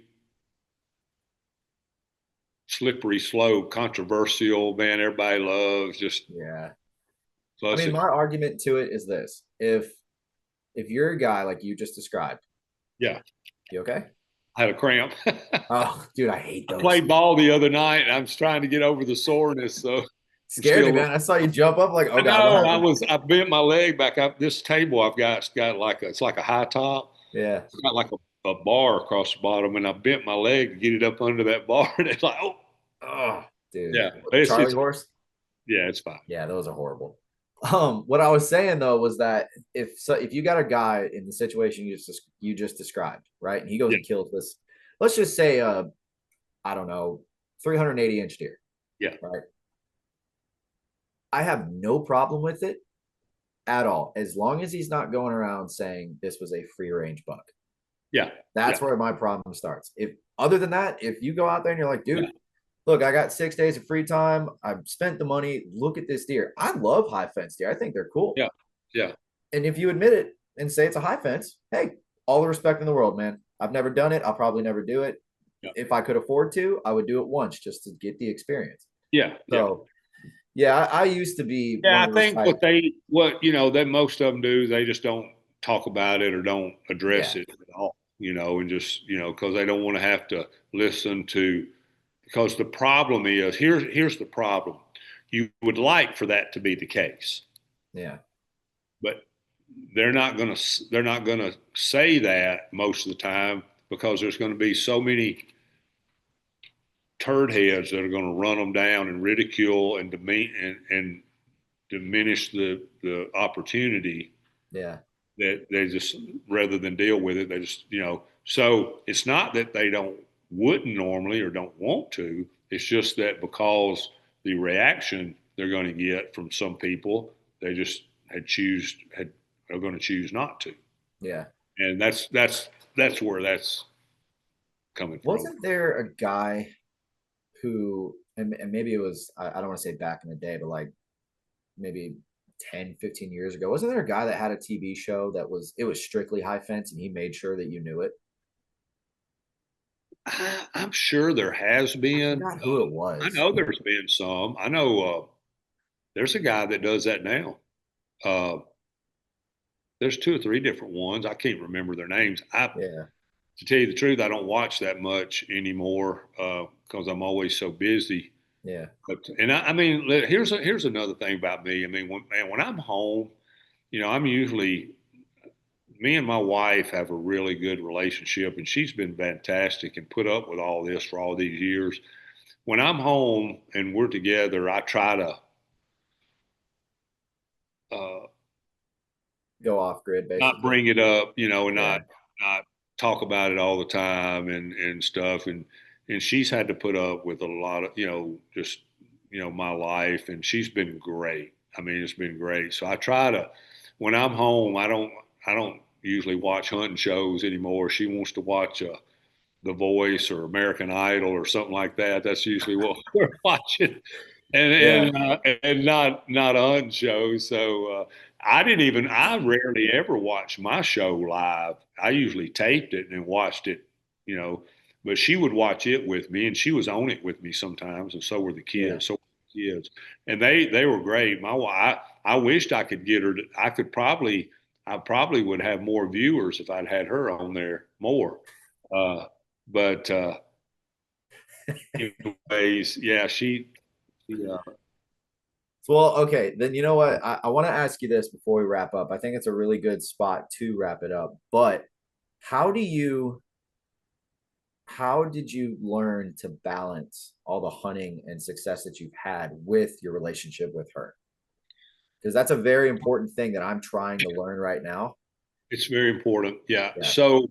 slippery slope, controversial, man. Everybody loves just I mean, my argument to it is this: if you're a guy like you just described, you okay? I had a cramp. Oh, dude, I hate those. I played ball the other night, and I'm trying to get over the soreness. So scared me, man. I saw you jump up like, oh god. I bent my leg back up. This table I've got, it's like a high top. Yeah. It's got like a bar across the bottom, and I bent my leg to get it up under that bar, and it's like, oh, dude. Yeah. Charlie horse? Yeah, it's fine. Yeah, those are horrible. What I was saying though was that if you got a guy in the situation you just described, right, and he goes and kills this, let's just say I don't know, 380-inch deer. Yeah. Right. I have no problem with it at all, as long as he's not going around saying this was a free range buck. Yeah. That's where my problem starts. If other than that, if you go out there and you're like, dude, look, I got 6 days of free time. I've spent the money. Look at this deer. I love high fence deer. I think they're cool. Yeah. Yeah. And if you admit it and say it's a high fence, hey, all the respect in the world, man. I've never done it. I'll probably never do it. Yeah. If I could afford to, I would do it once just to get the experience. Yeah. Yeah. So, yeah, I used to be one Yeah, of I those think type. that most of them do, they just don't talk about it or don't Yeah, address it at all, and just, because they don't want to have to listen to, because the problem is, here's the problem. You would like for that to be the case, yeah, but they're not going to say that most of the time because there's going to be so many turd heads that are going to run them down and ridicule and and diminish the opportunity yeah, that they just, rather than deal with it, they just, so it's not that they don't wouldn't normally or don't want to. It's just that because the reaction they're going to get from some people, they just are going to choose not to. yeah. And that's where that's coming from. Wasn't there a guy who, and maybe it was, I don't want to say back in the day, but like maybe 10, 15 years ago, wasn't there a guy that had a TV show that it was strictly high fence and he made sure that you knew it? I'm sure there has I been. forgot who it I was. know there's been some. I know there's a guy that does that now. Uh, there's two or three different ones. I can't remember their names. Yeah, To tell you the truth, I don't watch that much anymore because I'm always so busy. yeah, But and I mean, here's another thing about me. I mean, when I'm home, I'm usually, me and my wife have a really good relationship, and she's been fantastic and put up with all this for all these years. When I'm home and we're together, I try to uh, go off grid not basically. bring it up, and Yeah, not talk about it all the time and stuff. And she's had to put up with a lot of, just my life, and she's been great. I mean, it's been great. So I try to, when I'm home, I don't usually watch hunting shows anymore. She wants to watch The Voice or American Idol or something like that. That's usually what we're watching, and yeah, not on shows. So I rarely ever watch my show live. I usually taped it and then watched it, you know. But she would watch it with me, and she was on it with me sometimes, and so were the yeah. kids. So were the kids, and they were great. I wished I could get her. I probably would have more viewers if I'd had her on there more. Uh, but anyways, yeah, she Well, okay, then you know what? I want to ask you this before we wrap up. I think it's a really good spot to wrap it up. But how do you how did you learn to balance all the hunting and success that you've had with your relationship with her? Because that's a very important thing that I'm trying to learn right now. it's very important. Yeah. Yeah. So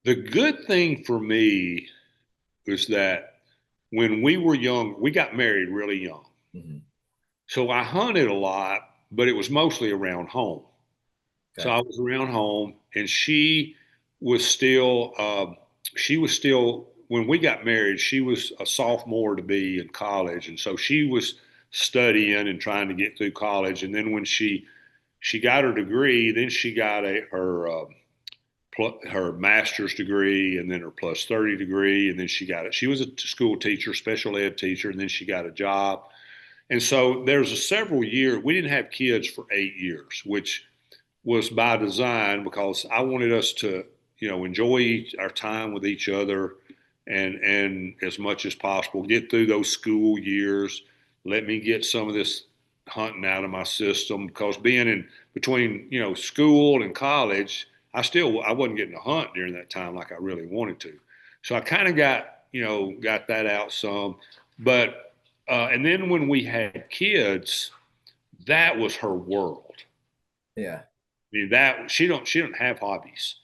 the good thing for me was that when we were young, we got married really young. Hmm. So I hunted a lot, but it was mostly around home. So Okay. I was around home, and was still, she was still, when we got married, she was a sophomore to be in college. And so she was studying and trying to get through college. And then when she got her degree, then she got her master's degree, and then her plus 30 degree. And then she was a school teacher, special ed teacher, and then she got a job. And so there's several years, we didn't have kids for 8 years, which was by design because I wanted us to, enjoy our time with each other, and as much as possible get through those school years. Let me get some of this hunting out of my system, because being in between, school and college, I wasn't getting to hunt during that time like I really wanted to. So I kind of got that out some, but and then when we had kids, that was her world. Yeah. I mean, that she don't have hobbies.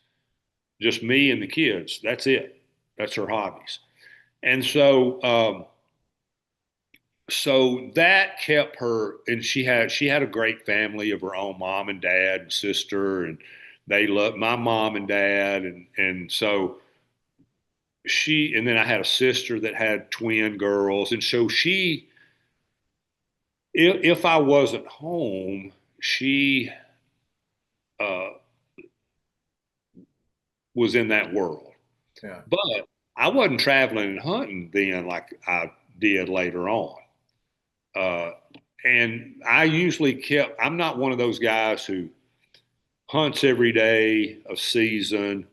Just me and the kids. That's it. That's her hobbies. And so that kept her. And she had a great family of her own, mom and dad and sister, and they loved my mom and dad, and so and then I had a sister that had twin girls. And so if I wasn't home, she uh, was in that world. Yeah. But I wasn't traveling and hunting then like I did later on. Uh, and I usually I'm not one of those guys who hunts every day of season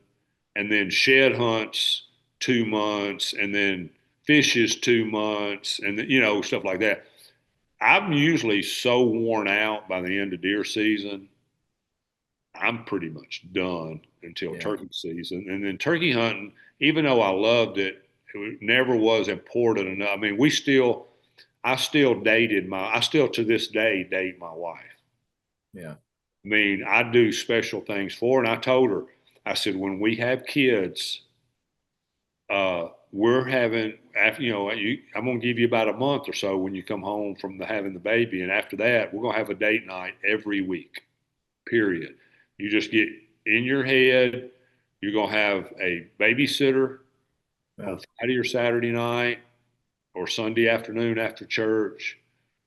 and then shed hunts 2 months and then fishes 2 months and stuff like that. I'm usually so worn out by the end of deer season. I'm pretty much done until Yeah. turkey season. And then turkey hunting, even though I loved it, never was important enough. I mean, I still to this day date my wife. Yeah. I mean, I do special things for her. And I told her, I said, when we have kids, we're having, after, I'm going to give you about a month or so when you come home from having the baby. And after that, we're going to have a date night every week, period. You just get in your head, you're going to have a babysitter Yeah. on Friday or Saturday night or Sunday afternoon after church,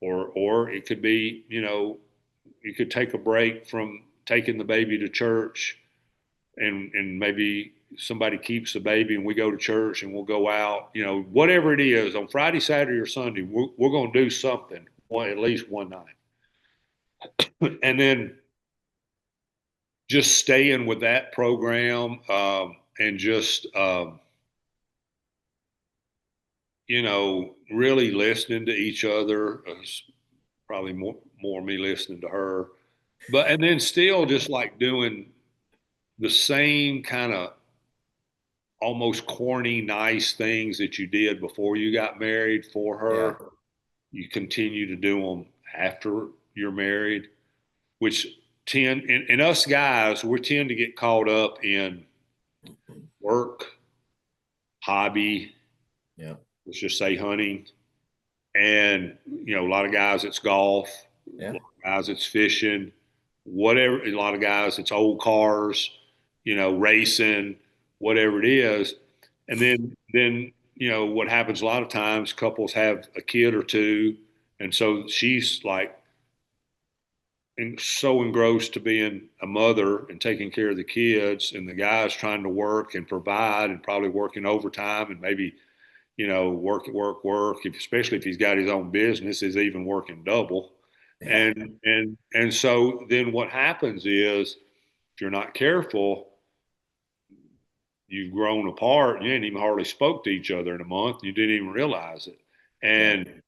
or it could be, you could take a break from taking the baby to church and maybe somebody keeps the baby and we go to church and we'll go out, whatever it is on Friday, Saturday, or Sunday, we're going to do something at least one night. And then just staying with that program and just, really listening to each other. Probably more me listening to her, and then still just like doing the same kind of almost corny, nice things that you did before you got married for Yeah. her. You continue to do them after you're married, which and us guys, we tend to get caught up in work, hobby, Yeah. let's just say hunting. And, a lot of guys, it's golf, a Yeah. lot of guys, it's fishing, whatever. A lot of guys, it's old cars, racing, whatever it is. And then, what happens a lot of times, couples have a kid or two. And so she's like, so engrossed to being a mother and taking care of the kids, and the guy's trying to work and provide and probably working overtime and maybe work. Especially if he's got his own business, is even working double. Yeah. And so then what happens is, if you're not careful, you've grown apart. You ain't even hardly spoke to each other in a month. You didn't even realize it. Yeah. And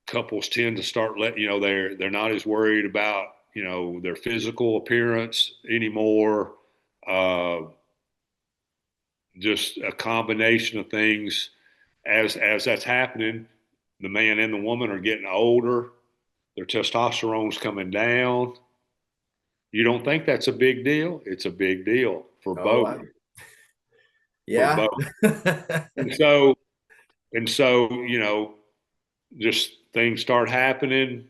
couples tend to start they're not as worried about their physical appearance anymore. Uh, just a combination of things as that's happening. The man and the woman are getting older. Their testosterone's coming down. You don't think that's a big deal? It's a big deal for Oh, both. For yeah. both. And so, just things start happening,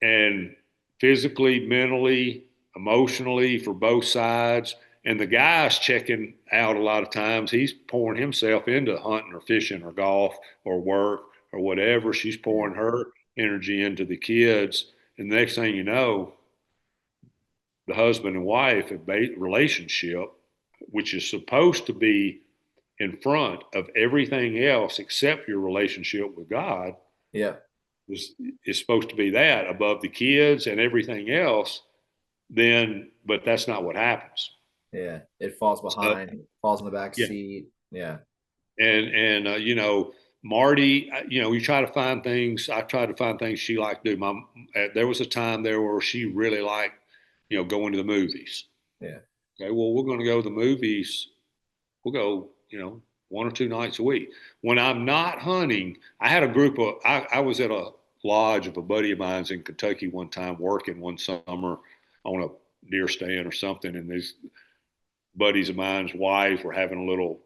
and physically, mentally, emotionally for both sides. And the guy's checking out a lot of times. He's pouring himself into hunting or fishing or golf or work or whatever. She's pouring her energy into the kids. And the next thing you know, the husband and wife relationship, which is supposed to be in front of everything else except your relationship with God, Yeah. is supposed to be that above the kids and everything else. But that's not what happens. Yeah. It falls So, behind, falls in the back yeah. seat. Yeah. And Marty, you try to find things. I tried to find things she liked to do. There was a time there where she really liked, going to the movies. Yeah. Okay, well, we're going to go to the movies. We'll go, 1 or 2 nights a week. When I'm not hunting, I had a group of. I was at a lodge of a buddy of mine's in Kentucky one time, working one summer on a deer stand or something, and these buddies of mine's wife were having a little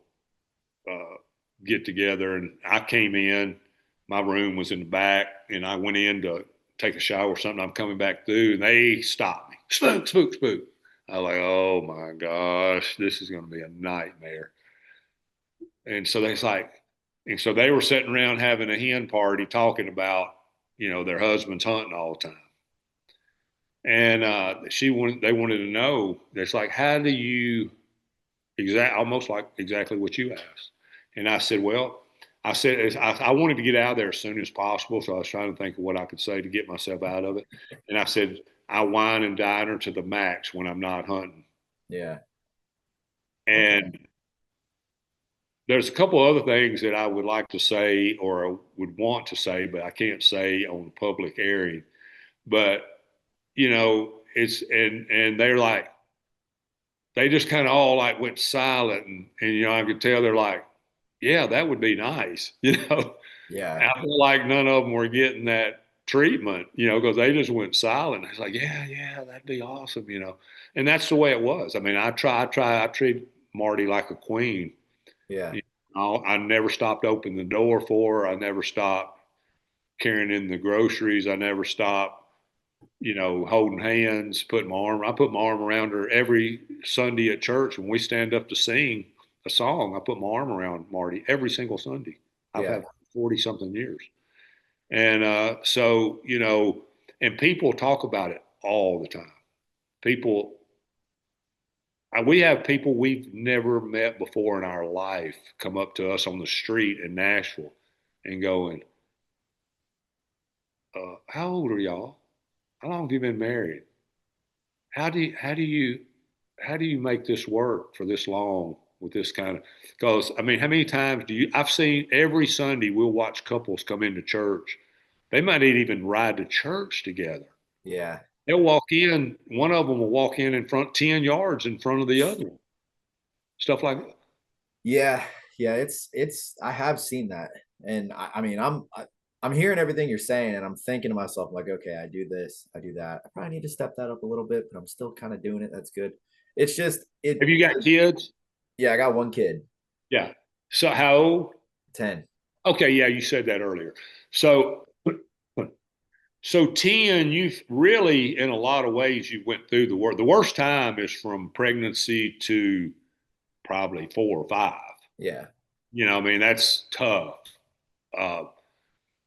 get together, and I came in. My room was in the back, and I went in to take a shower or something. I'm coming back through, and they stopped me. Spook, spook, spook. I was like, oh my gosh, this is going to be a nightmare. And so so they were sitting around having a hen party talking about, their husbands hunting all the time. And they wanted to know, it's like, how do you almost like exactly what you asked. And I said, well, I wanted to get out of there as soon as possible. So I was trying to think of what I could say to get myself out of it. And I said, I wine and dine her to the max when I'm not hunting. Yeah. Okay. And there's a couple other things that I would like to say or I would want to say, but I can't say on public airing. But, and they're like, they just kind of all like went silent. And I could tell they're like, yeah, that would be nice. Yeah. I feel like none of them were getting that treatment, because they just went silent. I was like, yeah, that'd be awesome. And that's the way it was. I mean, I treat Marty like a queen. Yeah. I never stopped opening the door for her. I never stopped carrying in the groceries. I never stopped, holding hands, I put my arm around her every Sunday at church when we stand up to sing a song. I put my arm around Marty every single Sunday. I've Yeah. had 40 something years. And and people talk about it all the time. People, we have people we've never met before in our life come up to us on the street in Nashville and going, how old are y'all? How long have you been married? How do you make this work for this long with this kind of, because I mean, how many times I've seen every Sunday we'll watch couples come into church. They might not even ride to church together. Yeah. They'll walk in, one of them will walk in front 10 yards in front of the other one. Stuff like that. Yeah. Yeah. I have seen that. And I mean, I'm hearing everything you're saying and I'm thinking to myself, like, okay, I do this, I do that. I probably need to step that up a little bit, but I'm still kind of doing it. That's good. It's just, Have you got kids? yeah, I got one kid, Yeah. So how old? 10. Okay, yeah, you said that earlier. So so 10, you've really, in a lot of ways, you went through the worst. The worst time is from pregnancy to probably 4 or 5. Yeah. I mean, that's tough. Uh,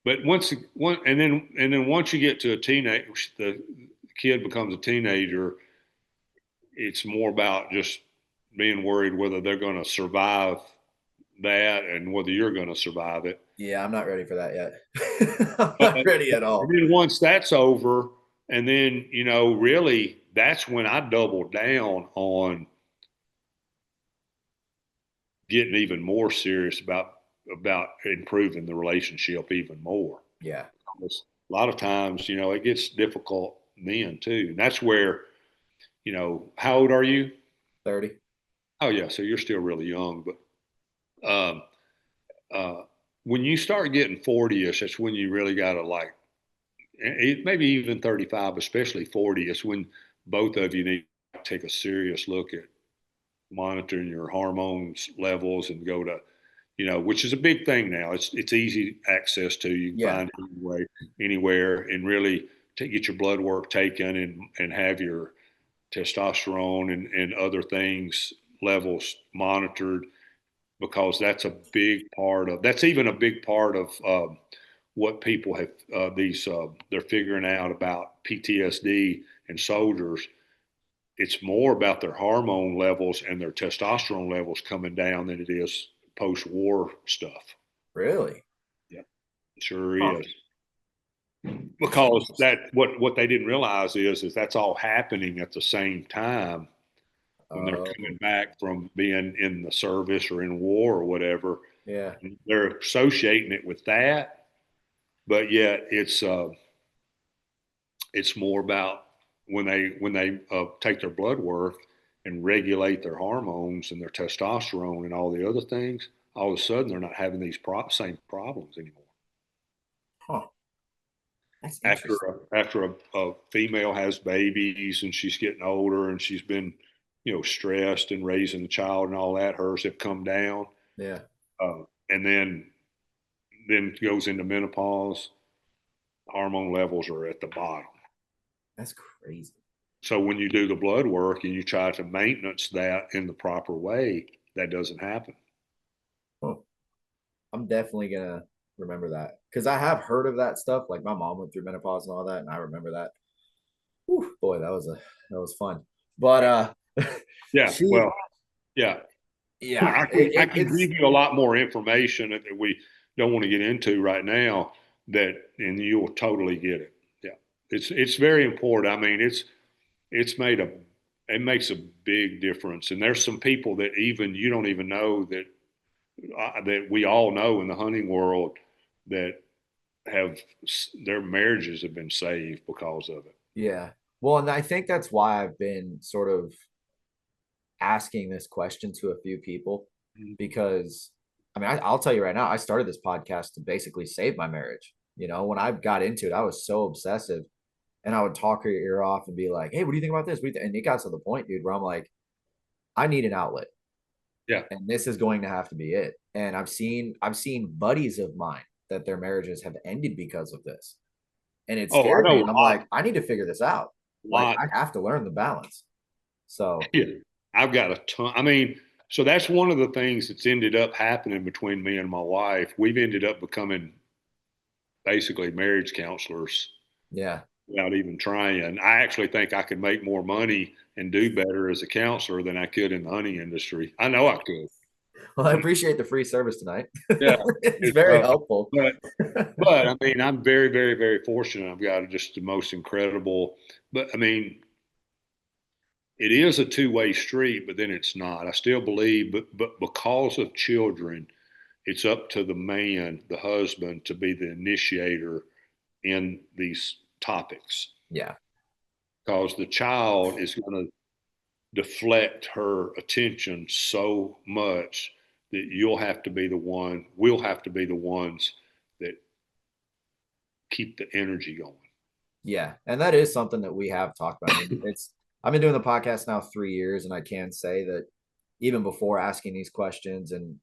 but and then once you get to a teenage, the kid becomes a teenager. It's more about just being worried whether they're going to survive that and whether you're going to survive it. Yeah. I'm not ready for that yet. I'm And not ready at all. then once that's over, and then, really, that's when I doubled down on getting even more serious about improving the relationship even more. Yeah. Because a lot of times, it gets difficult then too. And that's where, how old are you? 30. Oh yeah, so you're still really young, but uh, when you start getting 40ish, that's when you really got to like, maybe even 35, especially 40. It's when both of you need to take a serious look at monitoring your hormones levels and go to, which is a big thing now. It's easy access to. You can Yeah. find it anywhere, and really get your blood work taken and have your testosterone and other things levels monitored, because that's even a big part of what people have they're figuring out about PTSD in soldiers. It's more about their hormone levels and their testosterone levels coming down than it is post-war stuff. Really? Yeah, it sure Huh. is. That's Because interesting. what they didn't realize is that's all happening at the same time when they're Oh, coming back from being in the service or in war or whatever. yeah. They're associating it with that, but yet it's more about when they take their blood work and regulate their hormones and their testosterone and all the other things. All of a sudden, they're not having these same problems anymore. Huh. That's After interesting. a female has babies and she's getting older and she's been, stressed and raising the child and all that, hers have come down, Yeah. and then goes into menopause. Hormone levels are at the bottom. That's crazy. So when you do the blood work and you try to maintenance that in the proper way, that doesn't happen. Oh, I'm definitely gonna remember that because I have heard of that stuff. Like my mom went through menopause and all that, and I remember that. Whew, boy, that was fun. But Yeah. she, Well, yeah. yeah, I can it's give you a lot more information that we don't want to get into right now and you'll totally get it. Yeah. It's very important. I mean, it's made it makes a big difference. And there's some people that even you don't even know that we all know in the hunting world that have their marriages have been saved because of it. yeah. Well, and I think that's why I've been sort of asking this question to a few people Mhm. because I mean, I'll tell you right now, I started this podcast to basically save my marriage. When I got into it, I was so obsessive and I would talk her ear off and be like, hey, what do you think about this? And it got to the point, dude, where I'm like, I need an outlet Yeah. and this is going to have to be it. And I've seen buddies of mine that their marriages have ended because of this. And it Oh, I scared know me. a And I'm lot. like, I need to figure this out. Like Lot. I have to learn the balance. So Yeah. I've got a ton. I mean, so that's one of the things that's ended up happening between me and my wife. We've ended up becoming basically marriage counselors yeah. without even trying. I actually think I could make more money and do better as a counselor than I could in the hunting industry. I know I could. Well, I appreciate the free service tonight. Yeah. It's It's, very helpful. but but I mean, I'm very, very, very fortunate. I've got just the most incredible. But I mean, it is a two-way street, but then it's not. I still believe, but because of children, it's up to the man, the husband, to be the initiator in these topics. Yeah. Because the child is going to deflect her attention so much that we'll have to be the ones that keep the energy going. Yeah. And that is something that we have talked about. I mean, I've been doing the podcast now 3 years, and I can say that even before asking these questions and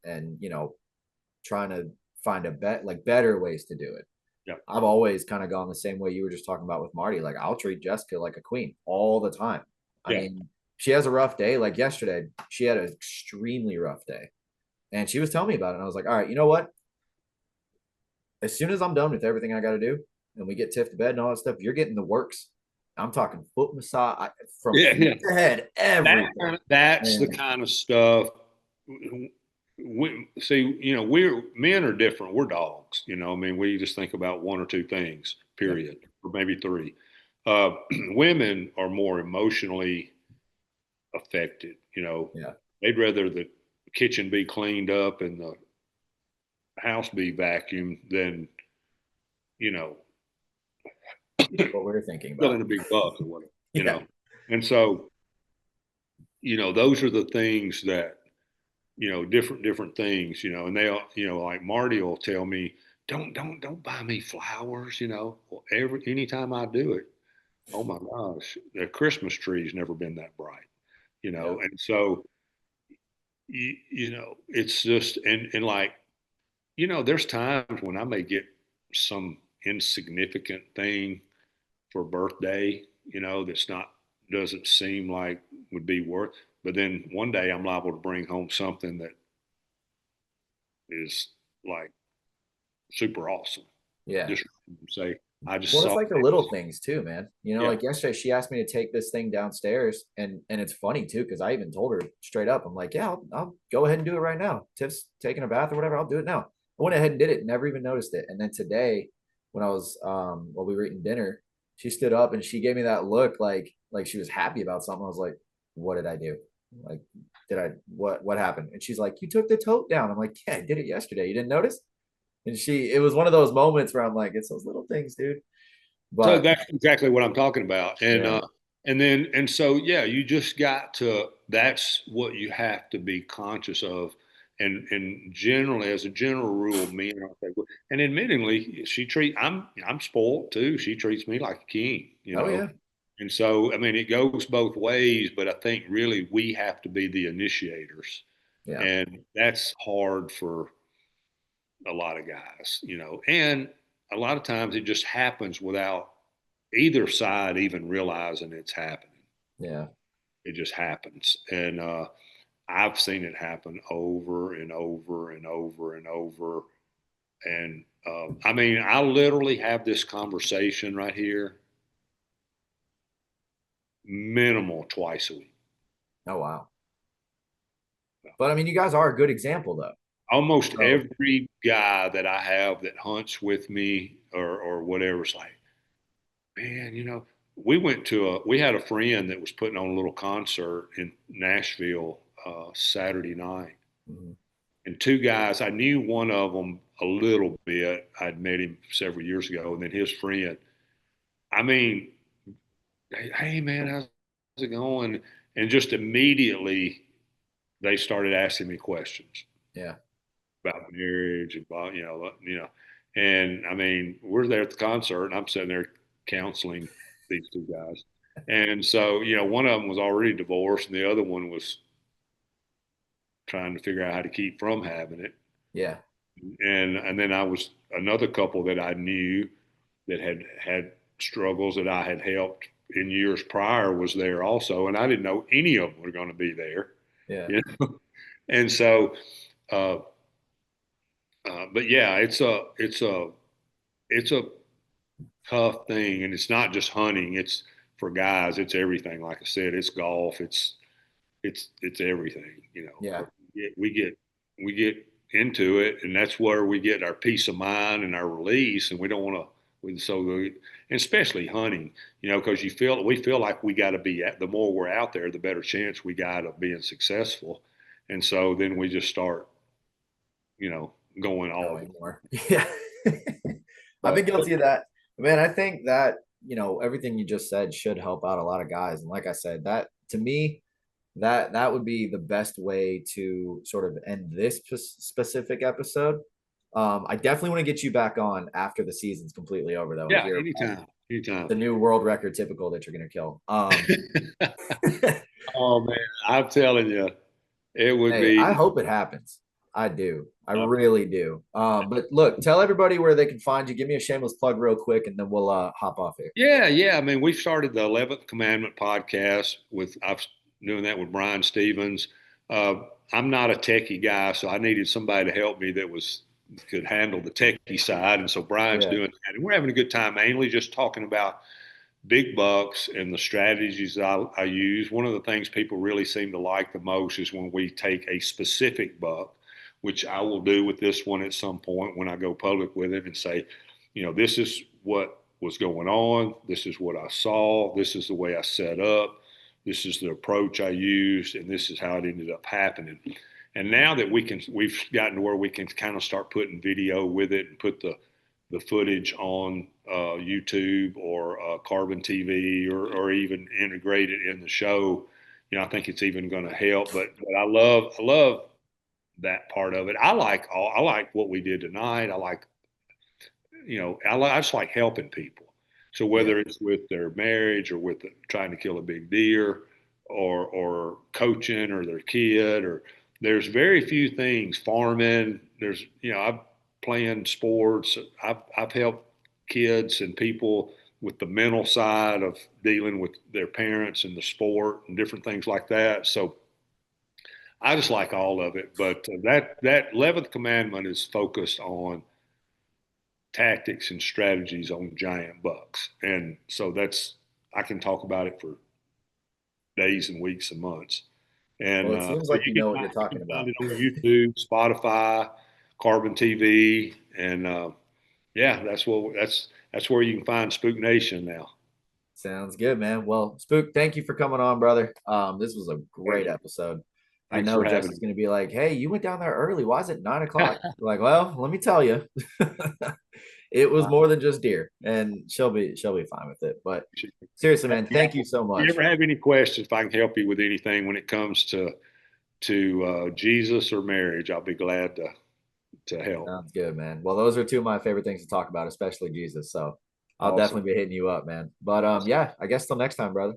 trying to find better ways to do it. Yeah. I've always kind of gone the same way you were just talking about with Marty. Like I'll treat Jessica like a queen all the time. I Yeah. mean, she has a rough day. Like yesterday, she had an extremely rough day. And she was telling me about it. And I was like, all right, you know what? As soon as I'm done with everything I got to do and we get Tiff to bed and all that stuff, you're getting the works. I'm talking foot massage from Yeah. feet Yeah. to head, everything. That's the And kind of stuff. See, we're men are different. We're dogs. I mean, we just think about one or two things, yep. period, or maybe three. Women are more emotionally affected. Yeah. They'd rather the kitchen be cleaned up and the house be vacuumed than you know What we're thinking filling about. a big buck or whatever. Yeah. And so those are the things that different things, and they, like Marty will tell me, don't buy me flowers, Well, anytime I do it, oh my gosh, the Christmas tree's never been that bright, Yeah. and so, it's just, and like, there's times when I may get some insignificant thing for a birthday, that's not, doesn't seem like would be worth, but then one day I'm liable to bring home something that is like super awesome. Yeah. Just say, I just Well, it's saw like the this. little things too, man. Yeah. Like yesterday, she asked me to take this thing downstairs, and it's funny too because I even told her straight up, I'm like, yeah, I'll go ahead and do it right now. Tiff's taking a bath or whatever, I'll do it now. I went ahead and did it, never even noticed it. And then today, when I was while we were eating dinner, she stood up and she gave me that look like she was happy about something. I was like, what did I do? Like, what happened? And she's like, you took the tote down. I'm like, yeah, I did it yesterday. You didn't notice? And it was one of those moments where I'm like, it's those little things, dude. So But that's exactly what I'm talking about. yeah, And so, yeah, you just got to, that's what you have to be conscious of. And generally, as a general rule, men aren't that good. And admittingly, I'm spoiled too. She treats me like a king, oh yeah, And so, I mean, it goes both ways, but I think really we have to be the initiators. yeah, And that's hard for a lot of guys, and a lot of times it just happens without either side even realizing it's happening. Yeah. It just happens. And I've seen it happen over and over and over and over. And I mean, I literally have this conversation right here, minimal twice a week. Oh, wow. But I mean, you guys are a good example though. Almost So, every guy that I have that hunts with me or whatever is like, man, we had a friend that was putting on a little concert in Nashville Saturday night. mhm. And two guys, I knew one of them a little bit. I'd met him several years ago, and then his friend. I mean, hey man, how's it going? And just immediately they started asking me questions Yeah. about marriage, about and I mean, we're there at the concert, and I'm sitting there counseling these two guys, and so one of them was already divorced, and the other one was trying to figure out how to keep from having it, Yeah. and then I was another couple that I knew that had struggles that I had helped in years prior was there also, and I didn't know any of them were going to be there, Yeah. you know? And so, uh, but yeah, it's a tough thing, and it's not just hunting. It's for guys. It's everything. Like I said, it's golf. It's everything. Yeah. We get into it, and that's where we get our peace of mind and our release. And we don't want to. And especially hunting, because we feel like we got to be at. The more we're out there, the better chance we got of being successful. And so then we just start, going all Knowing the. more. Yeah. I've been But guilty of that. Man, I think that, everything you just said should help out a lot of guys. And like I said, that to me, that would be the best way to sort of end this specific episode. I definitely want to get you back on after the season's completely over, though, and yeah, hear about anytime, anytime. the new world record typical that you're going to kill. Oh man, I'm telling you, it would Hey, I be. hope it happens. I do. I Uh, really do. But look, tell everybody where they can find you. Give me a shameless plug real quick, and then we'll hop off here. yeah, yeah. I mean, we've started the 11th Commandment podcast with I've doing that with Brian Stevens. Uh, I'm not a techie guy, so I needed somebody to help me that could handle the techie side, and so Brian's Yeah. doing that, and we're having a good time. Mainly just talking about big bucks and the strategies I use. One of the things people really seem to like the most is when we take a specific buck, which I will do with this one at some point when I go public with it and say, this is what was going on. This is what I saw. This is the way I set up. This is the approach I used, and this is how it ended up happening. And now that we've gotten to where we can kind of start putting video with it and put the footage on YouTube or Carbon TV or even integrate it in the show. I think it's even going to help. But I love that part of it. I like what we did tonight. I like I just like helping people. So Yeah. whether it's with their marriage or with trying to kill a big deer or coaching or their kid or there's very few things farming. I've playing sports. I've helped kids and people with the mental side of dealing with their parents and the sport and different things like that. So I just like all of it. But that 11th commandment is focused on tactics and strategies on giant bucks. And so I can talk about it for days and weeks and months. And Well, it seems but like you know what you're you talking can find about. it on YouTube, Spotify, Carbon TV, and yeah, that's where you can find Spook Nation now. Sounds good, man. Well, Spook, thank you for coming on, brother. This was a great episode. I Thanks know for Jess having is me. going to be like, "Hey, you went down there early. Why is it 9 o'clock?" Like, well, let me tell you, it was more than just deer, and she'll be fine with it. But seriously, man, thank you so If you much. ever have any questions, if I can help you with anything when it comes to Jesus or marriage, I'll be glad to help. Sounds good, man. Well, those are two of my favorite things to talk about, especially Jesus. So I'll Awesome. definitely be hitting you up, man. But Awesome. yeah, I guess till next time, brother.